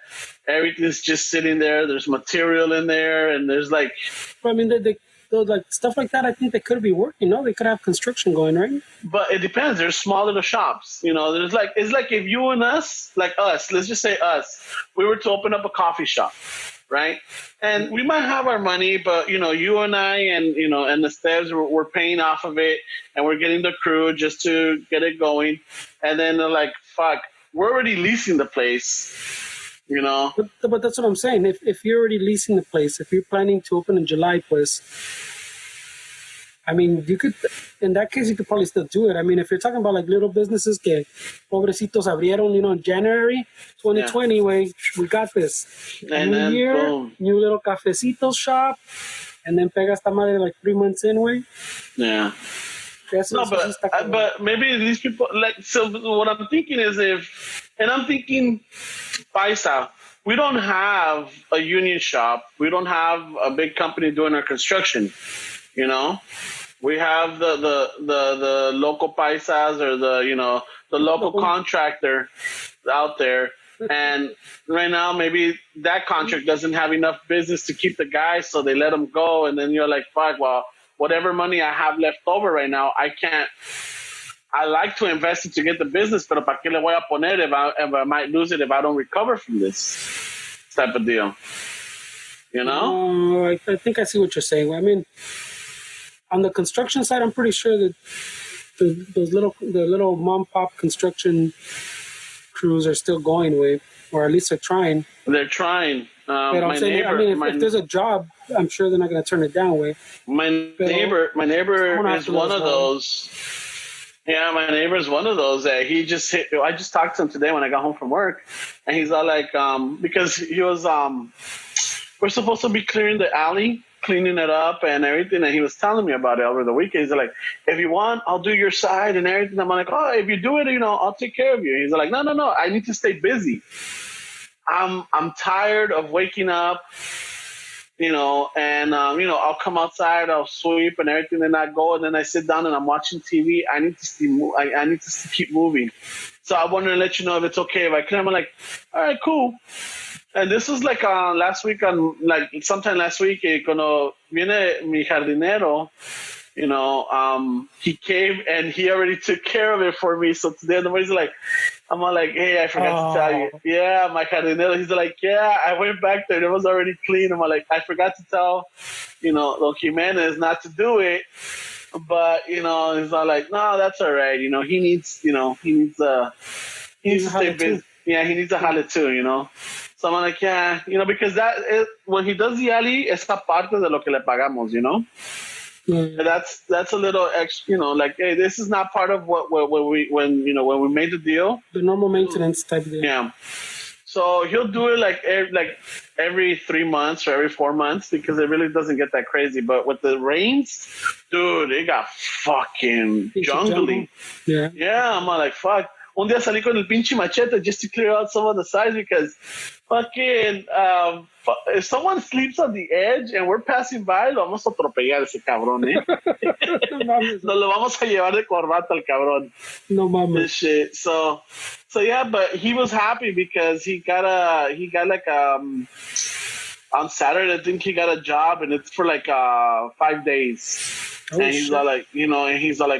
everything's just sitting there. There's material in there, and there's like. I mean, like stuff like that. I think they could be working. No, they could have construction going, right? But it depends. There's small little shops. There's like it's like if you and us, like us, let's just say us, we were to open up a coffee shop, right? And we might have our money, but you and I and the staffs we're paying off of it, and we're getting the crew just to get it going. And then they're like, "Fuck, we're already leasing the place," But that's what I'm saying. If you're already leasing the place, if you're planning to open in July, pues, I mean, you could, in that case, you could probably still do it. I mean, if you're talking about like little businesses que pobrecitos abrieron, in January 2020, way, we got this. And new then, year, boom. new little cafecitos shop, and then pega esta madre like 3 months in, way. Yeah. No, but maybe these people so what I'm thinking is and I'm thinking paisa, we don't have a union shop, we don't have a big company doing our construction, we have the local paisas or the local contractor out there. And right now, maybe that contract doesn't have enough business to keep the guys, so they let them go. And then you're like, fuck, well, whatever money I have left over right now, I like to invest it to get the business, pero ¿para qué le voy a poner if I might lose it if I don't recover from this type of deal? I think I see what you're saying. I mean, on the construction side, I'm pretty sure that the little mom pop construction crews are still going with, or at least they're trying. They're trying. I'm saying, if there's a job, I'm sure they're not going to turn it down. Way. My neighbor is one of those. Yeah, my neighbor is one of those that he just hit. I just talked to him today when I got home from work, and he's all like, because he was, we're supposed to be clearing the alley, cleaning it up and everything, and he was telling me about it over the weekend. He's like, if you want, I'll do your side and everything. I'm like, oh, if you do it, I'll take care of you. He's like, no, I need to stay busy. I'm tired of waking up, and I'll come outside, I'll sweep and everything, and I go and then I sit down and I'm watching TV. I need to keep moving. So I wanted to let you know if it's okay if I clean. I'm like, all right, cool. And this was like last week, sometime last week, cuando viene mi jardinero, he came and he already took care of it for me. So today the boys like, I'm all like, hey, I forgot to tell you. Yeah, my jardinero. He's like, yeah, I went back there. It was already clean. I'm like, I forgot to tell, Don Jimenez not to do it. But, he's all like, no, that's all right. He needs to stay busy. Yeah, he needs a jale too, So I'm like, yeah, because when he does the alley, es parte de lo que le pagamos, That's a little extra, like, hey, this is not part of what when we made the deal. The normal maintenance type deal. Yeah. So he'll do it like every 3 months or every 4 months because it really doesn't get that crazy. But with the rains, dude, it got fucking jungly. Yeah. Yeah, I'm like, fuck. Un día salí con el pinche machete just to clear out some of the sides because fucking if someone sleeps on the edge and we're passing by, lo vamos a atropellar ese cabrón, Nos lo vamos a llevar de corbata al cabrón. No mames. This shit. So yeah, but he was happy because he got like on Saturday, I think he got a job and it's for like 5 days. And he's all like,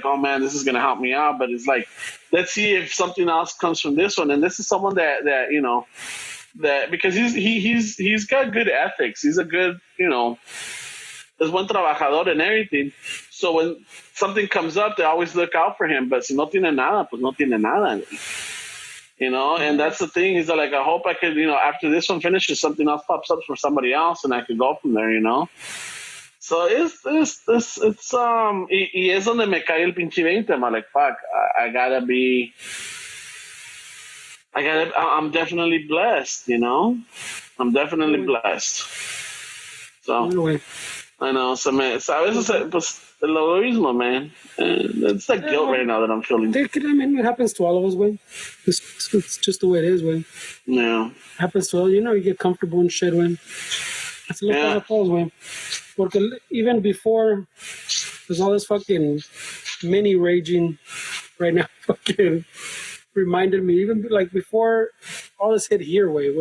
oh man, this is gonna help me out. But it's like, let's see if something else comes from this one. And this is someone that that because he's got good ethics. He's a good, es buen trabajador and everything. So when something comes up, they always look out for him. But si no tiene nada, pues no tiene nada. And that's the thing. He's like, I hope I could, after this one finishes, something else pops up for somebody else, and I could go from there. So it's y es donde me cae el pinche 20. I'm like, fuck, I'm definitely blessed. I'm definitely blessed. So. I know, so a veces, pues, el egoísmo, man. It's that guilt right now that I'm feeling. It happens to all of us, güey. It's just the way it is, güey. Yeah. It happens to all, you get comfortable and shit, güey. Así le pasa a todos, güey. Porque even before, there's all this fucking mini raging right now, fucking reminded me, even like before all this hit here, güey.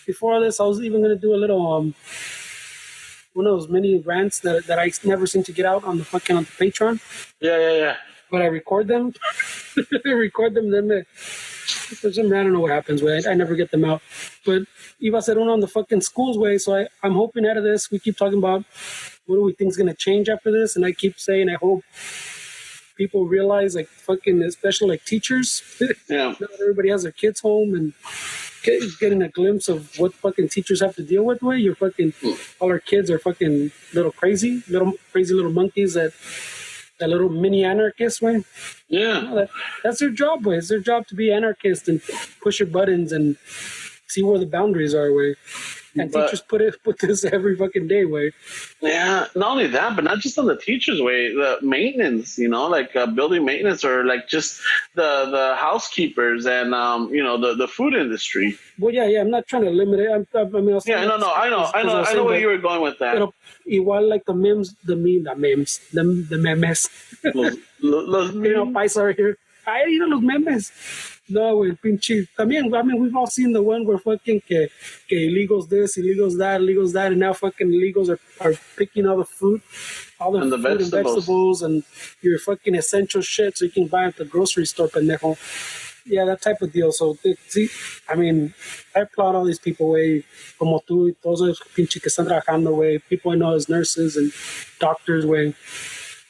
Before all this, I was even going to do a little, one of those mini rants that I never seem to get out on the Patreon. Yeah. But I record them. Then for some reason, I don't know what happens, way. I never get them out. But iba a hacer uno on the fucking schools, way. So I'm hoping out of this, we keep talking about what do we think is going to change after this. And I keep saying, I hope people realize, like, fucking, especially like teachers. Yeah. Not everybody has their kids home and getting a glimpse of what fucking teachers have to deal with. Way you're fucking all our kids are fucking crazy little monkeys that little mini anarchists. Way that's their job. Way it's their job to be anarchists and push your buttons and see where the boundaries are. Way and teachers put this every fucking day. Way not only that, but not just on the teachers. Way the maintenance, like building maintenance, or like just the housekeepers and the food industry. Well, yeah, I'm not trying to limit it. I know where you were going with that. Igual like the memes. Los paisa are here. Los memes. No, güey, pinche. También, we've all seen the one where fucking que illegals this, illegals that, and now fucking illegals are picking all the fruit, all the and food vegetables. and your fucking essential shit so you can buy at the grocery store, pendejo. Yeah, that type of deal. So, I applaud all these people, way, como tú y todos los pinche que están trabajando, way, people I know as nurses and doctors, way.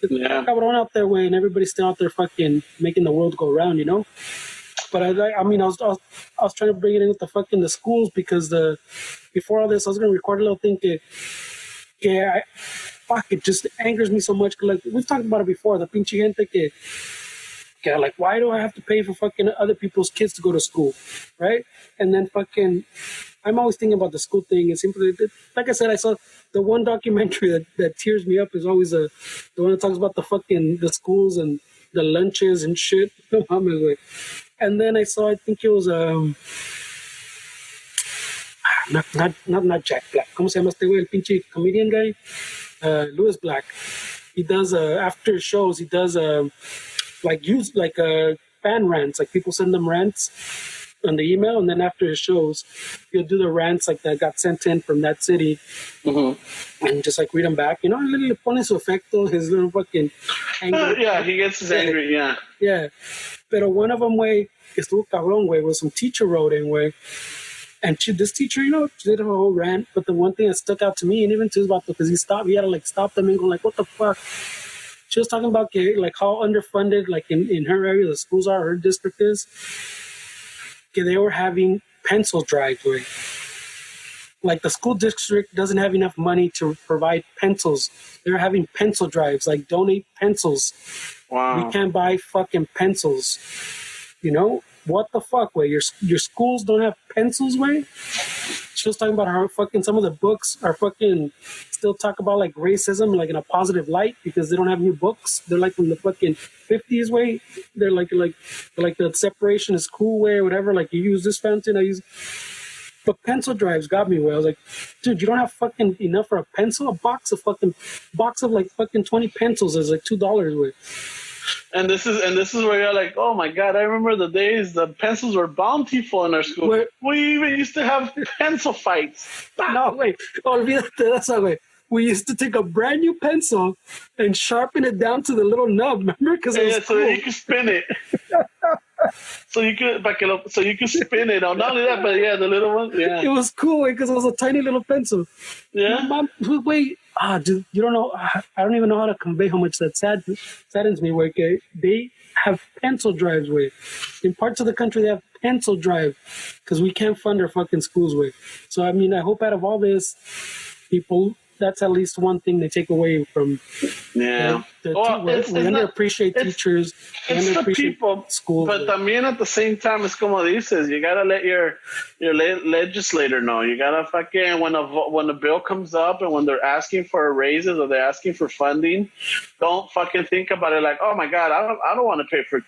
Yeah. Cabrón out there, way, and everybody's still out there fucking making the world go round, But I was trying to bring it in with the schools because before all this I was gonna record a little thing it just angers me so much. Like we've talked about it before, the pinche gente que like, why do I have to pay for fucking other people's kids to go to school, right? And then fucking, I'm always thinking about the school thing. And simply, like I said, I saw the one documentary that tears me up is always the one that talks about the schools and the lunches and shit. And then I saw, I think it was not Jack Black. ¿Cómo se llama este güey? El pinche comedian guy, Louis Black. He does after shows. He does fan rants. Like people send them rants on the email, and then after his shows, he'll do the rants like that got sent in from that city, and just like read them back. Le pone su efecto, his little fucking anger. He gets his angry. Yeah. Pero one of them, way, estuvo cabrón, way, was some teacher wrote in, way. And this teacher, she did a whole rant, but the one thing that stuck out to me, and even to his about because he had to like stop them and go like, what the fuck? She was talking about like how underfunded, like in her area, the schools are, her district is. They were having pencil drives, way. Like the school district doesn't have enough money to provide pencils. They're having pencil drives, like donate pencils. Wow. We can't buy fucking pencils. What the fuck, way? Your schools don't have pencils, way? She was talking about how fucking some of the books are fucking still talk about like racism like in a positive light because they don't have new books. They're like from the fucking 50s, way. They're like the separation is cool, way, or whatever. Like you use this fountain, I use. But pencil drives got me, way. I was like, dude, you don't have fucking enough for a pencil? A box of like fucking 20 pencils is like $2, way. And this is where you're like, oh my god, I remember the days the pencils were bountiful in our school. We even used to have pencil fights. No, wait, olvídate de eso, güey. We used to take a brand new pencil and sharpen it down to the little nub, remember? Because so that you could spin it. So you could spin it. Not only that, but yeah, the little one. Yeah. It was cool because it was a tiny little pencil. Yeah. My mom, wait, dude, you don't know. I don't even know how to convey how much that saddens me. Wait, okay? They have pencil drives. Wait, in parts of the country they have pencil drive because we can't fund our fucking schools. Wait, so I mean, I hope out of all this, people, that's at least one thing they take away from. Yeah. We underappreciate teachers. It's the people, schools, but también at the same time, it's como dices, you gotta let your legislator know. You gotta fucking when a bill comes up and when they're asking for raises or they're asking for funding, don't fucking think about it like, oh my god, I don't want to pay for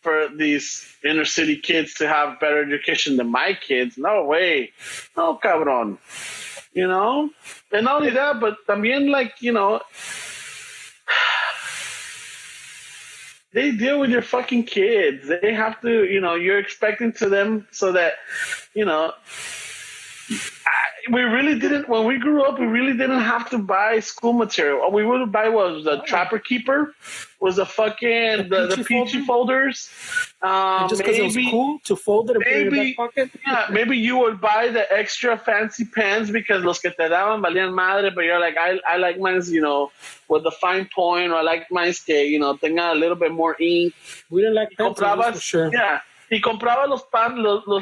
for these inner city kids to have better education than my kids. No way, no cabrón. And not only that, but también they deal with your fucking kids. They have to, you're expecting to them so that, we really didn't, when we grew up, we really didn't have to buy school material. All we would buy was the Trapper Keeper, was the fucking, the peachy folders. Just because it was cool to fold it and put it in your back pocket? Yeah, maybe you would buy the extra fancy pens because los que te daban valían madre, but you're like, I like mine's, with the fine point, or I like mine's que, tenga a little bit more ink. We didn't like pencils, for sure. Yeah. Y compraba los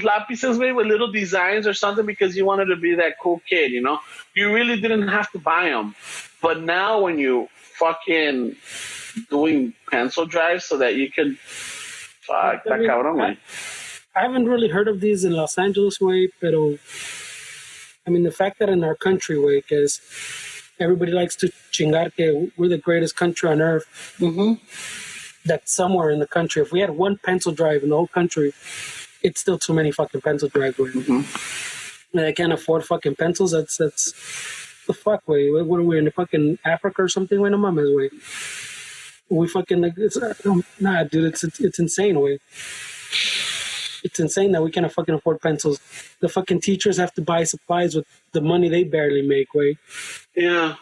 lápices, güey, with little designs or something because you wanted to be that cool kid, You really didn't have to buy them. But now when you fucking doing pencil drives so that you can, fuck, that cabrón, güey. I haven't really heard of these in Los Angeles, way, pero I mean, the fact that in our country, way, because everybody likes to chingar que we're the greatest country on earth. Mm-hmm. That somewhere in the country, if we had one pencil drive in the whole country, it's still too many fucking pencil drives. Mm-hmm. And I can't afford fucking pencils. That's the fuck way. What are we in the fucking Africa or something? Way no mames way. We fucking nah, dude. It's insane way. It's insane that we can't fucking afford pencils. The fucking teachers have to buy supplies with the money they barely make. Way. Yeah.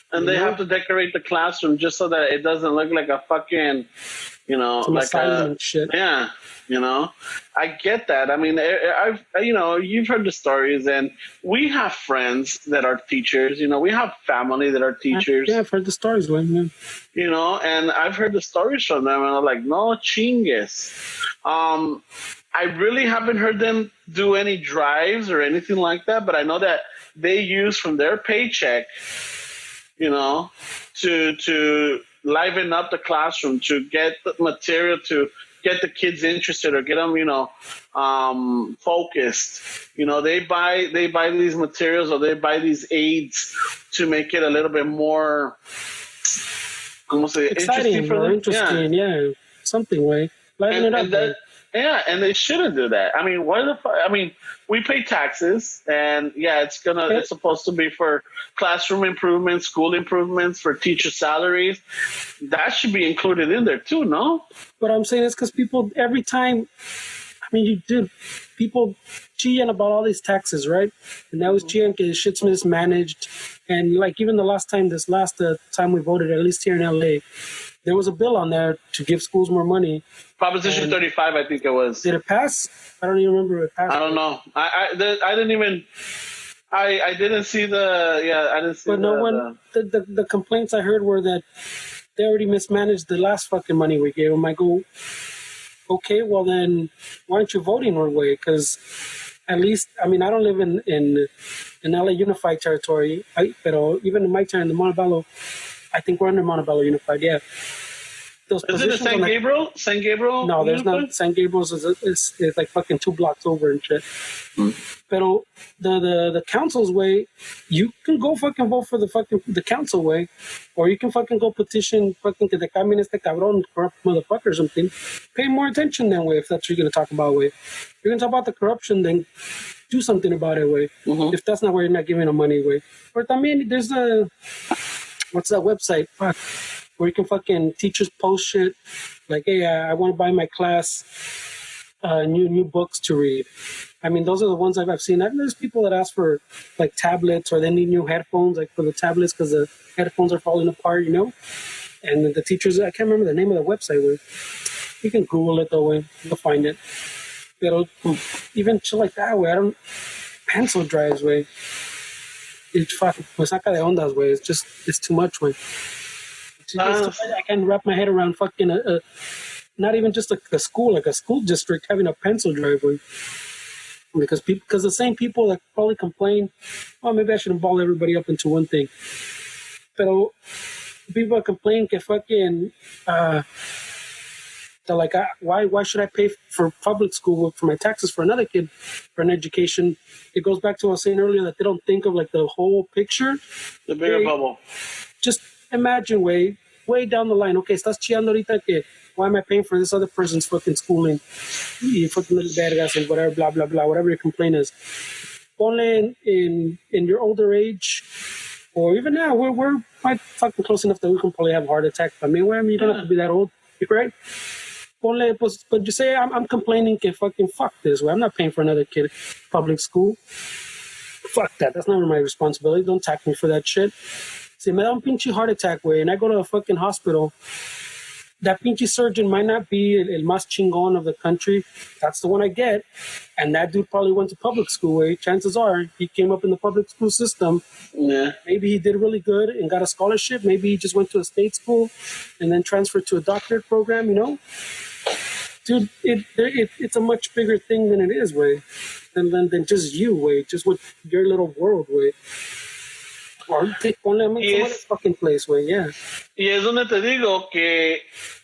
And they have to decorate the classroom just so that it doesn't look like a fucking, like a shit. Yeah, I get that. I mean, I've you've heard the stories, and we have friends that are teachers. We have family that are teachers. Yeah, I've heard the stories, man. And I've heard the stories from them, and I'm like, no chingues. I really haven't heard them do any drives or anything like that, but I know that they use from their paycheck, to liven up the classroom, to get the material, to get the kids interested or get them, focused. They buy these materials or they buy these aids to make it a little bit more, exciting, more interesting. Yeah, something way. Liven it up. Yeah, and they shouldn't do that. I mean, we pay taxes, and yeah, it's supposed to be for classroom improvements, school improvements, for teacher salaries. That should be included in there too, no? What I'm saying is because people every time, people chilling about all these taxes, right? And that was chilling because shit's mismanaged, and like even the last time we voted, at least here in LA. There was a bill on there to give schools more money. Proposition 35, I think it was. Did it pass? I don't even remember if it passed. I don't know. I didn't even. I didn't see the. Yeah, I didn't see. But the complaints I heard were that they already mismanaged the last fucking money we gave them. I go, okay, well then, why aren't you voting our way? Because at least, I don't live in LA Unified territory, but even in my town, in the Montebello. I think we're under Montebello Unified, yeah. Is it in San Gabriel? San Gabriel? No, there's not. San Gabriel's is like fucking 2 blocks over and shit. But the council's way, you can go fucking vote for the council way, or you can fucking go petition fucking que te cambien este cabrón, corrupt motherfucker or something. Pay more attention that way if that's what you're going to talk about way. If you're going to talk about the corruption, then do something about it way. Mm-hmm. If that's not where you're not giving them money way. Or también there's what's that website? Fuck. Where you can fucking teachers post shit like, hey, I want to buy my class new books to read. Those are the ones I've seen. There's people that ask for like tablets or they need new headphones, like for the tablets because the headphones are falling apart, And the teachers, I can't remember the name of the website. You can Google it though, way. You'll find it. Pero even shit like that, way. I don't pencil dries, way. It's fucking, me saca de ondas, way. It's too much, way. It's too much. I can't wrap my head around fucking not even just like a school district having a pencil driveway. Because the same people that probably complain, oh, maybe I should ball everybody up into one thing. Pero people complain que fucking they're like, why should I pay for public school for my taxes for another kid for an education? It goes back to what I was saying earlier that they don't think of like the whole picture. The bigger bubble. Just imagine way down the line. Okay, estás chillando ahorita que why am I paying for this other person's fucking schooling? You fucking little vergas and whatever, blah blah blah, whatever your complaint is. Only in your older age, or even now, we're quite fucking close enough that we can probably have a heart attack. I mean, you don't have to be that old, right? But you say I'm complaining que fucking fuck this way. I'm not paying for another kid public school. Fuck that. That's not my responsibility. Don't tax me for that shit. Si me da un pinche heart attack, way, and I go to a fucking hospital, that pinche surgeon might not be el más chingón of the country. That's the one I get. And that dude probably went to public school, way. Chances are he came up in the public school system. Yeah. Maybe he did really good and got a scholarship. Maybe he just went to a state school and then transferred to a doctorate program, you know? Dude, it's a much bigger thing than it is, way. Than just you, way. Just with your little world, way. Or take one some other fucking place, way, yeah. Y es donde te digo que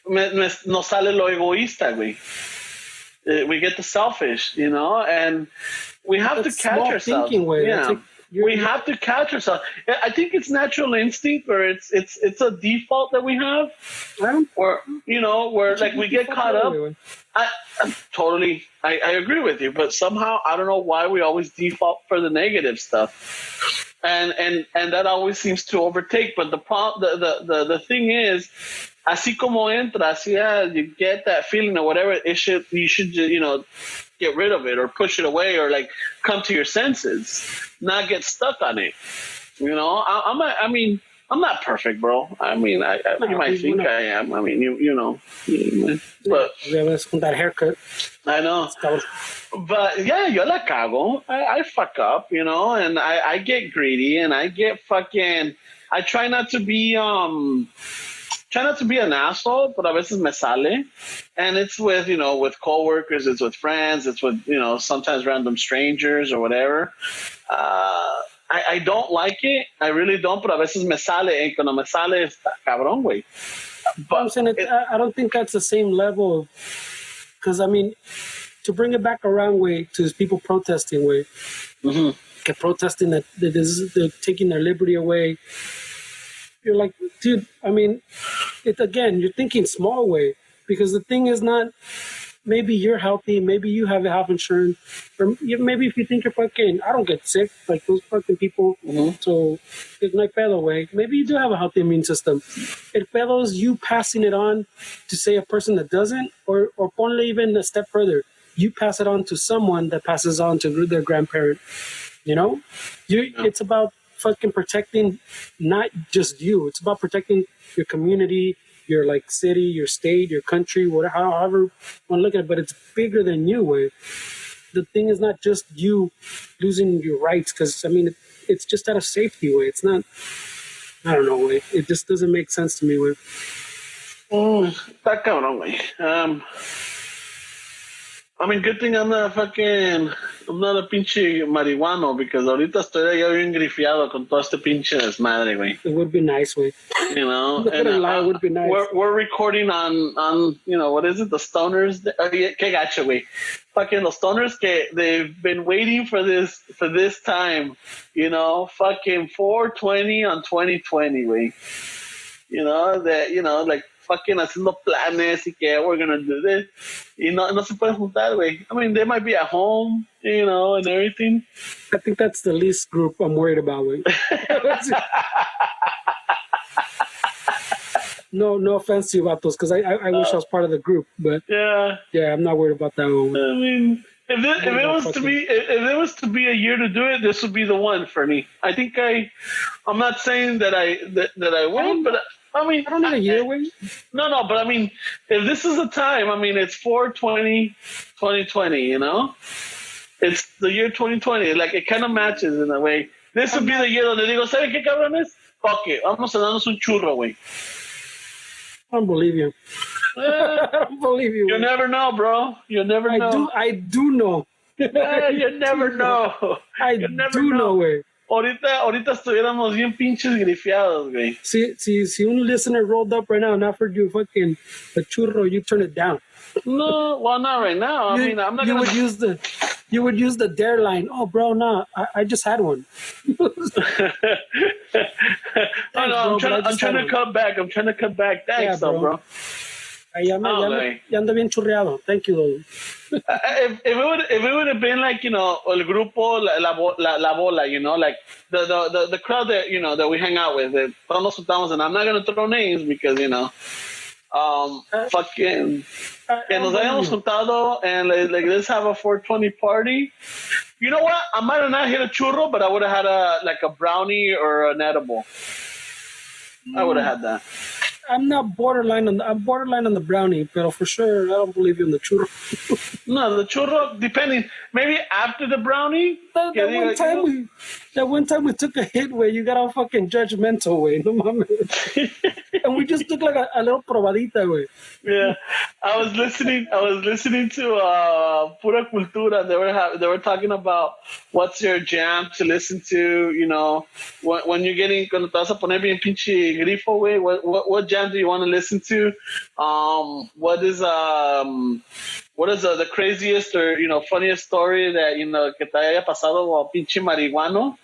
nos sale lo egoísta, güey. We get the selfish, you know, and we have That's to catch ourselves. Way. Yeah. We have to catch ourselves. I think it's natural instinct, or it's a default that we have, where you know, where like we get caught up. I agree with you, but somehow I don't know why we always default for the negative stuff, and that always seems to overtake. But the thing is, así como entras, yeah, you get that feeling or whatever. You should you know, get rid of it or push it away or like come to your senses, not get stuck on it. You know, I'm not perfect, bro. I mean, you might think I am. I mean, you know, but that haircut. I know. But yeah, yo la cago. I fuck up, you know, and I get greedy and I get fucking. I try not to be an asshole, but a veces me sale. And it's with, you know, with coworkers, it's with friends, it's with, you know, sometimes random strangers or whatever. I don't like it. I really don't, but a veces me sale. And cuando me sale, está cabrón, güey. But I'm saying I don't think that's the same level. Because, I mean, to bring it back around, way, to people protesting, way. Mm-hmm. Protesting that they're taking their liberty away. You're like, dude, I mean, you're thinking small, way, because the thing is not, maybe you're healthy, maybe you have health insurance, or maybe if you think you're fucking, I don't get sick, like those fucking people, so it's no pedo, way. Maybe you do have a healthy immune system. El pedo is you passing it on to, say, a person that doesn't, or ponle even a step further, you pass it on to someone that passes on to their grandparent, you know? It's about fucking protecting not just you. It's about protecting your community, your like city, your state, your country, whatever, however you want to look at it. But it's bigger than you, way. The thing is not just you losing your rights, because I mean it's just out of safety, way. It's not. I don't know, way. It just doesn't make sense to me, way. Está cabrón, güey. I mean, good thing I'm not a pinche marihuano, because ahorita estoy ya bien grifiado con todo este pinche desmadre, güey. It would be nice, güey. You know, it would be nice. We're recording on you know, what is it, the stoners? Que gacho, güey. Fucking los stoners que they've been waiting for this time, you know, fucking 420 on 2020, güey. You know, that, you know, like, fucking haciendo planes y que we're gonna do this. Y no se pueden juntar, güey. I mean, they might be at home, you know, and everything. I think that's the least group I'm worried about, güey. No offense to you about those, because I wish I was part of the group, but yeah, I'm not worried about that one. I mean, if it was to be a year to do it, this would be the one for me. I think I'm not saying that I won't, but I mean, I don't need a year, güey. no, but I mean, if this is the time, I mean, it's 4/20/2020, you know? It's the year 2020. Like, it kind of matches in a way. This would be the year donde digo, ¿saben qué, cabrones? Fuck it, vamos a darnos un churro, güey. I don't believe you. I don't believe you. You never know, bro. You never know. I do know. You never know. I do know, güey. Ahorita estuviéramos bien pinches grifiados, güey. Si un listener rolled up right now and offered you fucking a churro, you turn it down. No, well, not right now. I mean, I'm not you gonna. would use the dare line. Oh, bro, nah, I just had one. I'm trying to cut back. Thanks, yeah, bro. Ya ando bien churreado. Thank you, though. If it would have been like, you know, el grupo la bola, you know, like the crowd that, you know, that we hang out with, todos nos juntamos, and I'm not gonna throw names because, you know, fucking que nos hayamos juntado and like let's have a 420 party. You know what? I might have not hit a churro, but I would have had a brownie or an edible. I would have had that. I'm borderline on the brownie, but for sure I don't believe you in the churro. No, the churro, depending. Maybe after the brownie. That one time we took a hit where you got all fucking judgmental, way. No mames. And we just took like a little probadita, way. Yeah, I was listening to Pura Cultura. They were talking about what's your jam to listen to. You know, when you're getting cuando te vas a poner bien pinche grifo, way. What jam do you want to listen to? What is the craziest or, you know, funniest story that, you know, que te haya pasado o pinche marihuano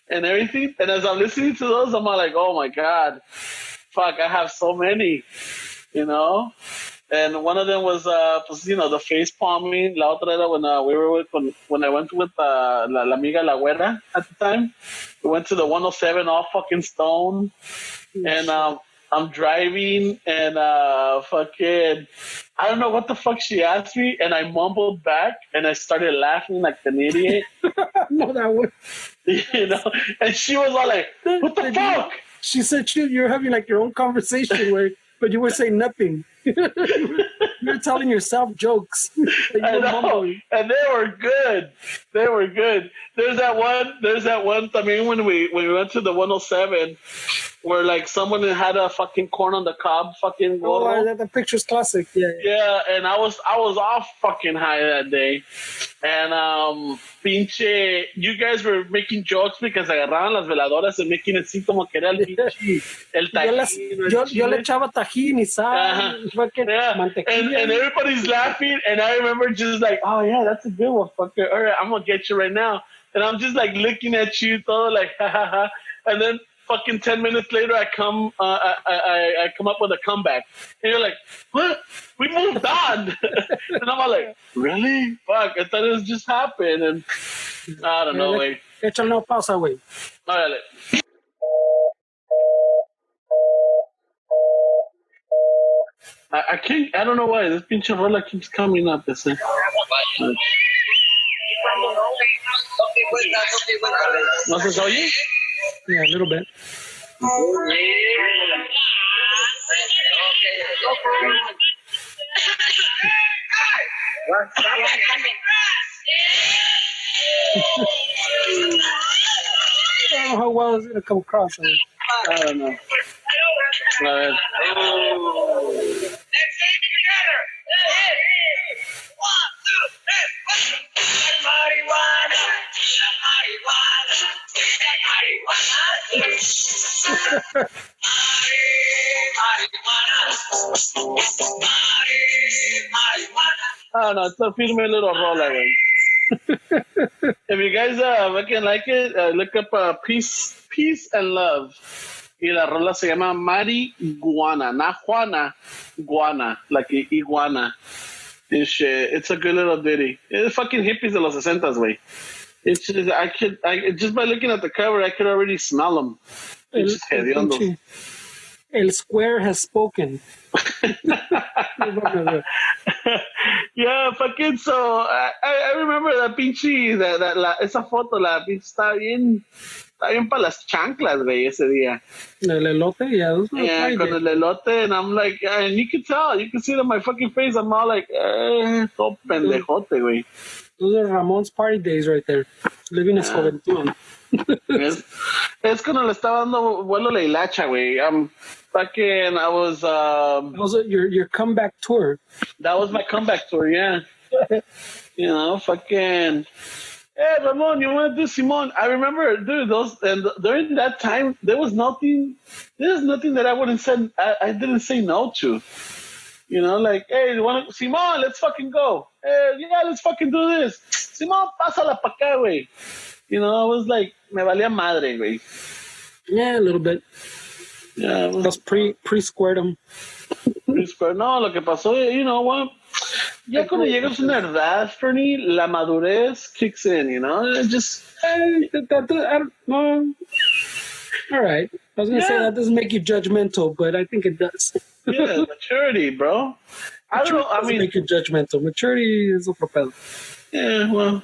and everything? And as I'm listening to those, I'm like, oh my God, fuck, I have so many, you know? And one of them was, you know, the face palming. La otra era when I went with la amiga La Güera at the time. We went to the 107 all fucking stone. And I'm driving and fucking, I don't know what the fuck she asked me, and I mumbled back and I started laughing like an idiot. No, that was. You know, and she was all like, "What the fuck?" She said you're having like your own conversation but you were saying nothing. You're telling yourself jokes. I know, mumbling. And they were good. There's that one. I mean, when we went to the 107, where like someone had a fucking corn on the cob fucking gorro. Oh, the picture's classic. Yeah, and I was off fucking high that day, and pinche, you guys were making jokes because agarraban las veladoras and making it seem como que era el pinche el tajín. Yo le echaba tajín y sal, mantequilla. And everybody's laughing, and I remember just like, oh yeah, that's a good one, fucker. All right, I'm gonna get you right now. And I'm just like looking at you, todo like ha ha ha, and then fucking 10 minutes later, I come up with a comeback, and you're like, "What? We moved on." And I'm all like, "Really? Fuck! I thought it was just happened." And I don't know, way. Échale una pausa, güey. Órale. I can't. I don't know why this pinche rola keeps coming up. This thing. ¿No se oye? Yeah, a little bit. I don't know how well it's going to come across. I don't know. Let's sing together. One, two, three. Marijuana. I don't know, it's a firme little roller, güey. If you guys fucking like it, look up Peace and Love. Y la rola se llama Marihuana, not Juana, Guana, like iguana. And shit, it's a good little ditty. It's fucking hippies de los 60s, güey. It's just, just by looking at the cover, I could already smell them. It's just hediondo. El square has spoken. Yeah, fucking, so I remember that pinche, esa foto, la pinche está Está bien para las chanclas, güey, ese día. El elote, yeah, those were Yeah, Friday. con el elote, and I'm like, and you can tell, you can see it on my fucking face. I'm all like, todo pendejote, güey. Those are Ramon's party days right there. Living as joventudo. Es cuando le estaba dando vuelo la hilacha, güey. Fucking, I was, Also, your comeback tour. that was my comeback tour, yeah. You know, fucking, hey, Ramon, you want to do Simon? I remember, dude, and during that time, there's nothing that I didn't say no to. You know, like, hey, Simon, let's fucking go. Hey, yeah, let's fucking do this. Simon, pásala pa' acá, güey. You know, I was like, me valía madre, güey. Yeah, a little bit. Yeah, it was pre-squirtum. No, lo que pasó, you know what? Ya cuando llegas a una edad, Fernie, la madurez kicks in, you know? It just... I don't know. All right. I was going to say that doesn't make you judgmental, but I think it does. Yeah, maturity, bro. I don't know, I mean... make you judgmental. Maturity is a propel. Yeah, well,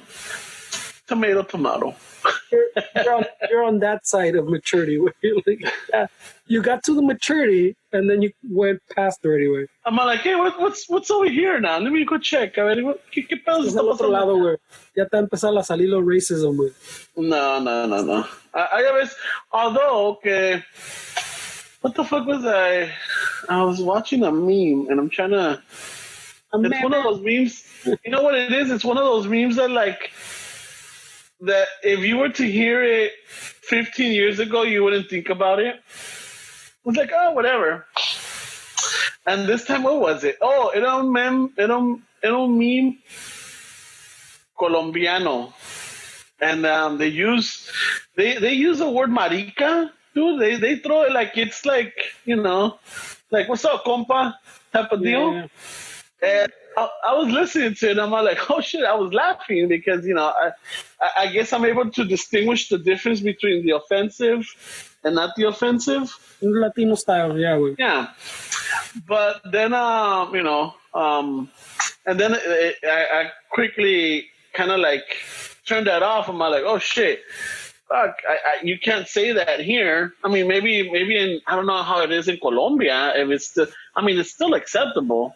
tomato. You're on that side of maturity. Where you're like, yeah, you got to the maturity, and then you went past it anyway. I'm like, hey, what's over here now? Let me go check. A ver, ¿qué pedo Es está el otro pasando? lado, güey. Ya te ha empezado a salir los racism, güey. No. I always, although, okay, what the fuck was I? I was watching a meme, and I'm trying to... It's one of those memes. You know what it is? It's one of those memes that, like, that if you were to hear it 15 years ago, you wouldn't think about it. It's like, oh, whatever. And this time, what was it? Oh, era un meme colombiano. And they use the word marica, dude. They throw it like it's like, you know, like, what's up, compa? Type of deal. Yeah. And I was listening to it, and I'm like, oh shit, I was laughing because, you know, I guess I'm able to distinguish the difference between the offensive and not the offensive. Latino style, yeah, güey. Yeah. But then, you know, and then I quickly kind of like turned that off. I'm like, oh shit, fuck, you can't say that here. I mean, maybe in, I don't know how it is in Colombia. If it's still, I mean, it's still acceptable.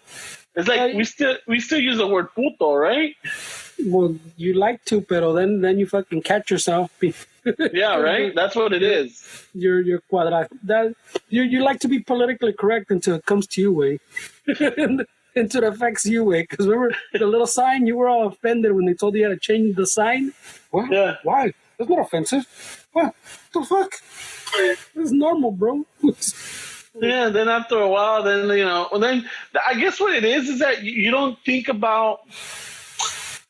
It's like we still use the word puto, right? Well, you like to, pero then you fucking catch yourself. Yeah, right. That's what it is. You're quadrat. That you like to be politically correct until it comes to you, way. Until it affects you, way. Because remember the little sign, you were all offended when they told you how to change the sign. What? Yeah. Why? That's not offensive. What the fuck? It's normal, bro. Yeah, then after a while, then, you know, then I guess what it is that you don't think about,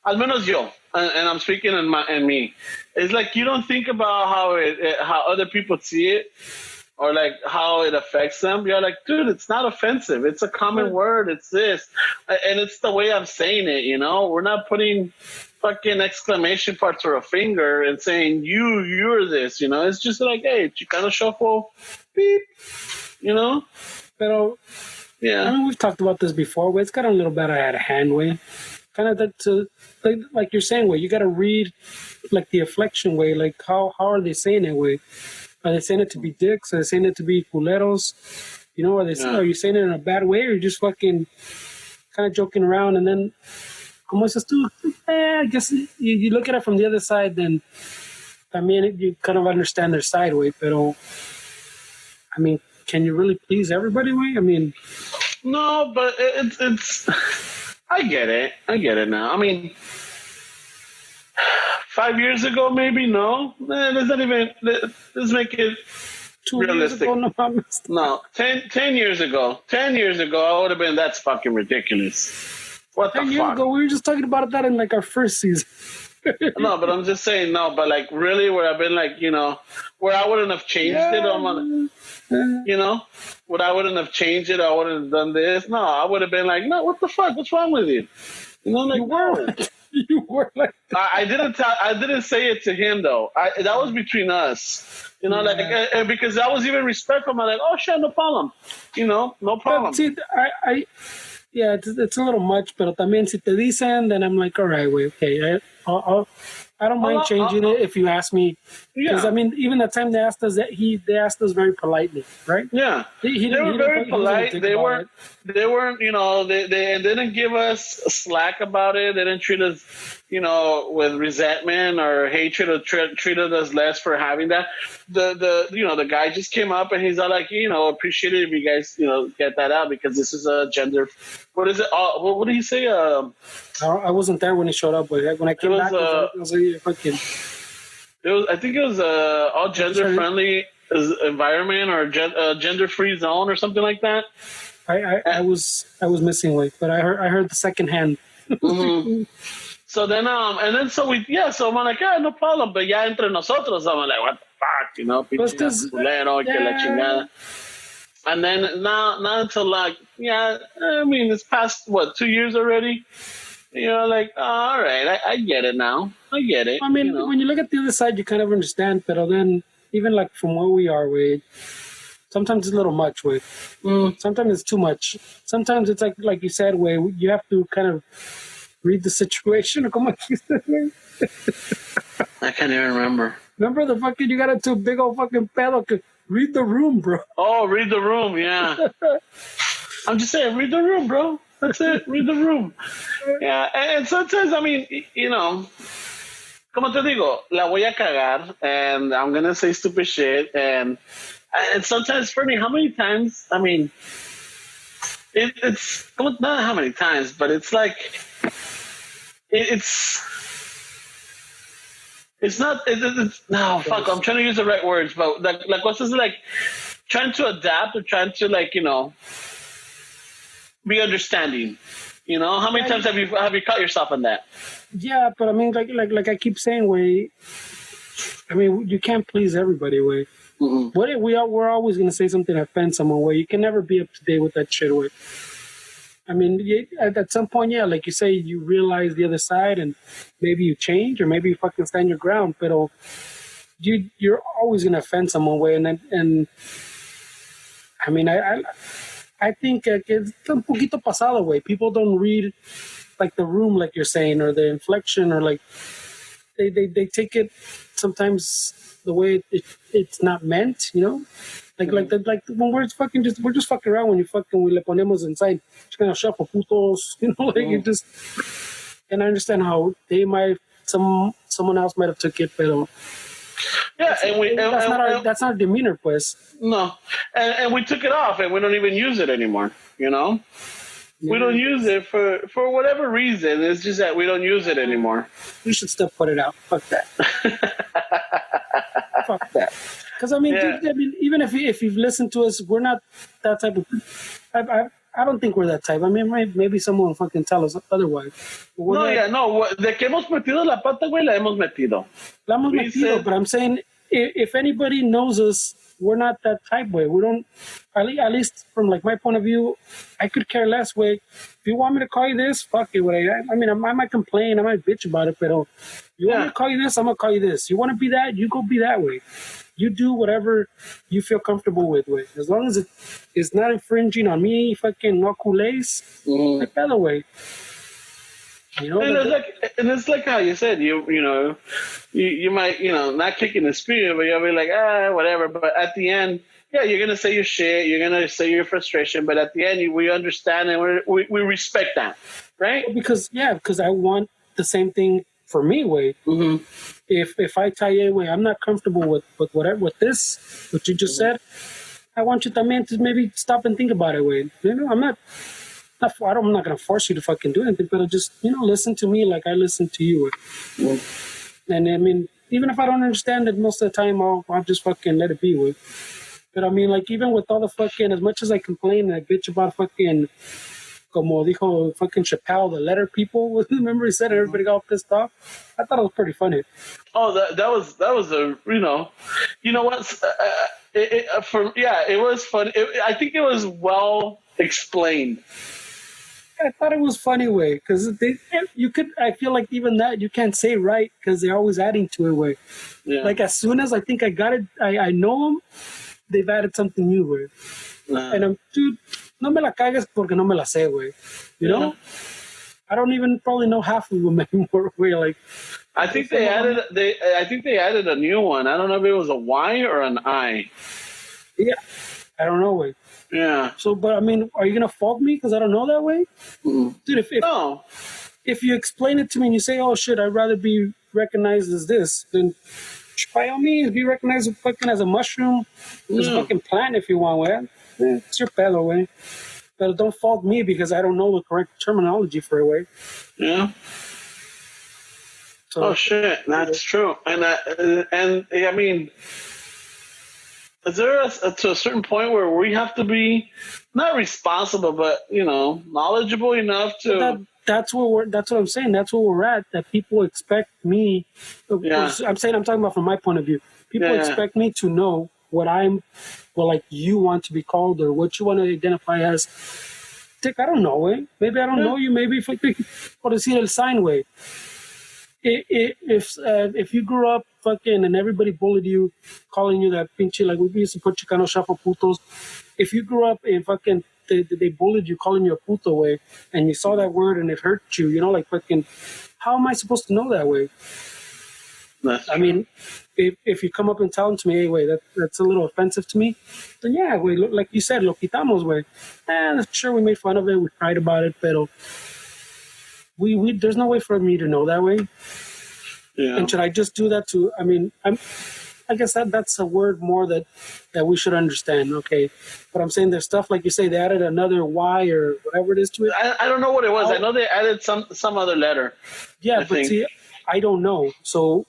al menos yo, and I'm speaking in me, it's like you don't think about how other people see it or like how it affects them. You're like, dude, it's not offensive. It's a common word. It's this. And it's the way I'm saying it, you know? We're not putting fucking exclamation parts or a finger and saying, you're this, you know? It's just like, hey, Chicano shuffle, beep. You know? Pero, yeah. I mean, we've talked about this before. Way. It's got a little bit out of hand, way. Kind of like you're saying, way. You got to read, like, the inflection, way. Like, how are they saying it, way? Are they saying it to be dicks? Are they saying it to be culeros? You know, are you saying it in a bad way? Or you just fucking kind of joking around? And then, como dices tú, I guess you look at it from the other side, then, I mean, you kind of understand their side, way. Pero, I mean, can you really please everybody, way? I mean, no, but it's. I get it now. I mean, 5 years ago, maybe no. Let's not even. Let's make it 2 realistic. years ago, no, 10 years ago. 10 years ago, I would have been. That's fucking ridiculous. What the 10 fuck? years ago, we were just talking about that in like our first season. No, but I'm just saying no. But like really, where I've been like, you know, where I wouldn't have changed it. You know, would I wouldn't have changed it? I wouldn't have done this. No, I would have been like, no, what the fuck? What's wrong with you? You know, like you were like. I didn't say it to him though. That was between us. You know, like because I was even respectful. I'm like, oh shit, no problem. You know, no problem. But see, yeah, it's a little much, pero también si te dicen, then I'm like, all right, wait, okay, I'll I don't mind changing it if you ask me. Because Yeah. I mean, even the time they asked us they asked us very politely, right? Yeah, they were very polite. They weren't, they didn't give us slack about it. They didn't treat us, with resentment or hatred, or treated us less for having that. The guy just came up and he's all like, appreciate it if you guys, get that out because this is a gender. What is it? What did he say? I wasn't there when he showed up, but when I came back, I was like, yeah, fucking. I think it was all gender friendly environment or gender free zone or something like that. I was missing weight, but I heard the second hand. Mm-hmm. So then so I'm like, no problem, but ya entre nosotros, I'm like, what the fuck, pinche culero, que la chingada. And then now until like, I mean, it's past 2 years already. Like, all right, I get it now. I get it. I mean, when you look at the other side, you kind of understand, but then even like from where we are, Wade, sometimes it's a little much, Wade. Sometimes it's too much. Sometimes it's like you said, Wade, you have to kind of read the situation. I can't even remember. Remember the fucking, you got into a big old fucking pedo. Read the room, bro. Oh, read the room, yeah. I'm just saying, read the room, bro. That's it. Read the room. Yeah, and sometimes, I mean, como te digo, la voy a cagar, and I'm going to say stupid shit, and sometimes, for me, how many times, I mean, it's not how many times, but it's like, it's not, no, fuck, I'm trying to use the right words, but like what's this, like, trying to adapt or trying to, like, be understanding. How many times have you caught yourself on that? Yeah, but I mean, like I keep saying, Way. I mean, you can't please everybody, Way. Mm-hmm. We're always gonna say something that offends someone, Way. You can never be up to date with that shit, Way. I mean, at some point, yeah, like you say, you realize the other side, and maybe you change, or maybe you fucking stand your ground. But you're always gonna offend someone, Way, and I mean, I think it's un poquito pasado, Way. People don't read like the room, like you're saying, or the inflection, or like they take it sometimes the way it's not meant, like when we're just fucking around when we le ponemos inside, shuffle putos, like you just. And I understand how someone else might have took it, but yeah, that's not demeanor, pues. No, and we took it off, and we don't even use it anymore. Yeah. We don't use it for whatever reason. It's just that we don't use it anymore. You should still put it out. Fuck that. Fuck that. Because I mean, dude, even if you've listened to us, we're not that type of. I don't think we're that type. I mean, maybe someone will fucking tell us otherwise. De que hemos metido la pata, güey, la hemos metido. La hemos metido, but I'm saying if anybody knows us, we're not that type, way. We don't, at least from like my point of view, I could care less, way. If you want me to call you this, fuck it, way. I mean, I might complain, I might bitch about it, but you want me to call you this, I'm gonna call you this. You want to be that, you go be that, way. You do whatever you feel comfortable with, way. As long as it's not infringing on me, fucking wakules, like that way. And it's like how you said, you might, not kicking the spirit, but you'll be like, whatever. But at the end, yeah, you're going to say your shit. You're going to say your frustration. But at the end, we understand and we respect that. Right? Because I want the same thing for me, way. Mm-hmm. If I tell you, way, I'm not comfortable with whatever, with this, what you just said, I want you también to maybe stop and think about it, way. I'm not going to force you to fucking do anything, but just, listen to me like I listen to you. And I mean, even if I don't understand it most of the time, I'll just fucking let it be with. But I mean, like, even with all the fucking, as much as I complain and I bitch about fucking, como dijo fucking Chappelle, the letter people, remember he said everybody got pissed off? I thought it was pretty funny. Oh, that was a, you know what? It was fun. I think it was well explained. I thought it was funny, way, because I feel like even that you can't say right because they're always adding to it, way. Yeah. Like as soon as I think I got it, I know them, they've added something new, way. And I'm, dude, no me la cagues porque no me la sé, way. You know? I don't even probably know half of them anymore, way. Like, I think they added a new one. I don't know if it was a Y or an I. Yeah, I don't know, way. Yeah. So, but I mean, are you gonna fault me because I don't know that way, dude? No. If you explain it to me and you say, "Oh shit, I'd rather be recognized as this," then by all means, be recognized fucking as a mushroom, as a fucking plant if you want, way. It's your pedo, way. But don't fault me because I don't know the correct terminology for it, way. Yeah. So, Oh shit, that's true. And I mean, is there to a certain point where we have to be not responsible, but knowledgeable enough to? that's what I'm saying. That's where we're at. That people expect me. Yeah. I'm talking about from my point of view. People expect me to know what like you want to be called or what you want to identify as. Dick, I don't know, eh? Maybe I don't know you. Maybe if I or to see the sign way. If you grew up fucking and everybody bullied you, calling you that pinche, like we used to put Chicano shuffle putos. If you grew up and fucking they bullied you, calling you a puto way, and you saw that word and it hurt you, like fucking, how am I supposed to know that way? I mean, if you come up and tell them to me, hey, way, that's a little offensive to me, then yeah, way, like you said, lo quitamos, way. Sure, we made fun of it, we cried about it, but we there's no way for me to know that way. Yeah. And should I just do that to? I mean, I guess that's a word more that we should understand. Okay, but I'm saying there's stuff like you say they added another Y or whatever it is to it. I don't know what it was. I know they added some other letter. Yeah, but see, I don't know. So,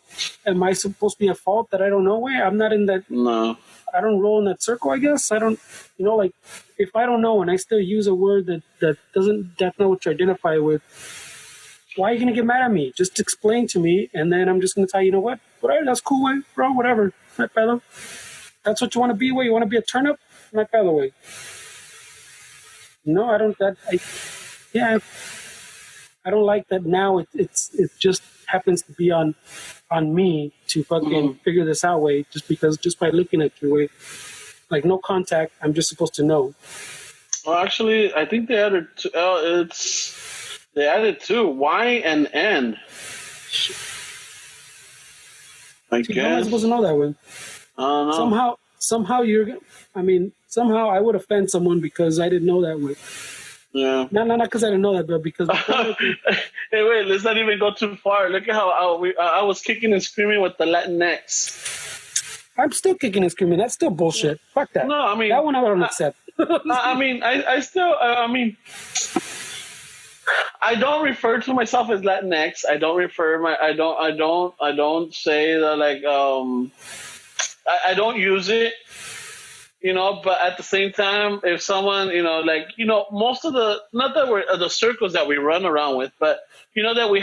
am I supposed to be at fault that I don't know? Way I'm not in that. No. I don't roll in that circle. I guess I don't. Like if I don't know and I still use a word that's not what you identify with. Why are you going to get mad at me? Just explain to me, and then I'm just going to tell you, what? Whatever, that's cool, way, bro, whatever. My fellow. That's what you want to be, way? You want to be a turnip? My fellow, way. No, I don't. I don't like that now. It just happens to be on me to fucking figure this out, way, just by looking at you, way. Like, no contact, I'm just supposed to know. Well, actually, I think they added They added two, Y and N. I guess. How am I supposed to know that way? I don't know. Somehow I would offend someone because I didn't know that way. Yeah. Not because I didn't know that, but because. Hey, wait, let's not even go too far. Look at how I was kicking and screaming with the Latinx. I'm still kicking and screaming. That's still bullshit. Fuck that. No, I mean. That one I don't accept. I don't refer to myself as Latinx. I don't say that like I don't use it, but at the same time, if someone, most of not that we're the circles that we run around with, but that we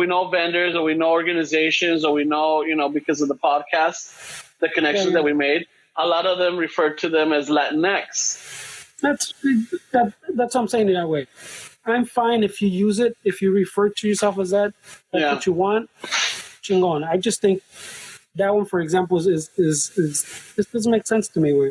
know vendors or we know organizations or we know, because of the podcast, the connections that we made, a lot of them refer to them as Latinx. That's what I'm saying that way. I'm fine if you use it, if you refer to yourself as that, that's what you want. Chingon. I just think that one, for example, is this doesn't make sense to me. Way.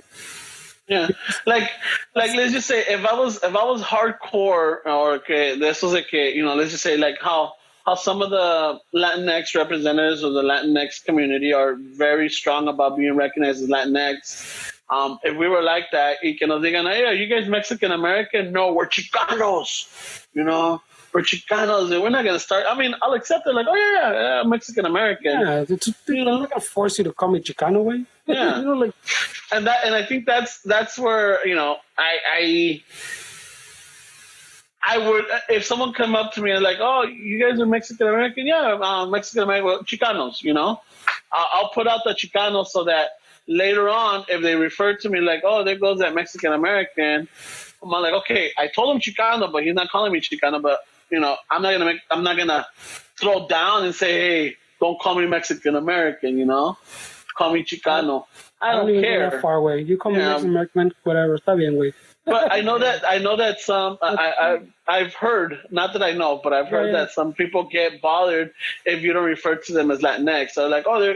Yeah, like let's just say if I was hardcore or this was let's just say like how some of the Latinx representatives of the Latinx community are very strong about being recognized as Latinx. If we were like that, y que nos digan, hey, are you guys Mexican American? No, we're Chicanos. We're Chicanos, and we're not gonna start. I mean, I'll accept it. Like, oh yeah, Mexican American. Yeah, I'm not gonna force you to call me Chicano, way. Yeah, and I think that's where I would, if someone come up to me and like, oh, you guys are Mexican American? Yeah, Mexican American, well, Chicanos. I'll put out the Chicanos so that later on, if they refer to me like, oh, there goes that Mexican American, I'm like, okay, I told him Chicano, but he's not calling me Chicano. But I'm not gonna throw down and say, hey, don't call me Mexican American. Call me Chicano. I don't even care. Go that far away. You call me Mexican American, whatever. Está bien, güey. But I know that some I've heard, not that I know, but I've heard that some people get bothered if you don't refer to them as Latinx. So like, oh, they're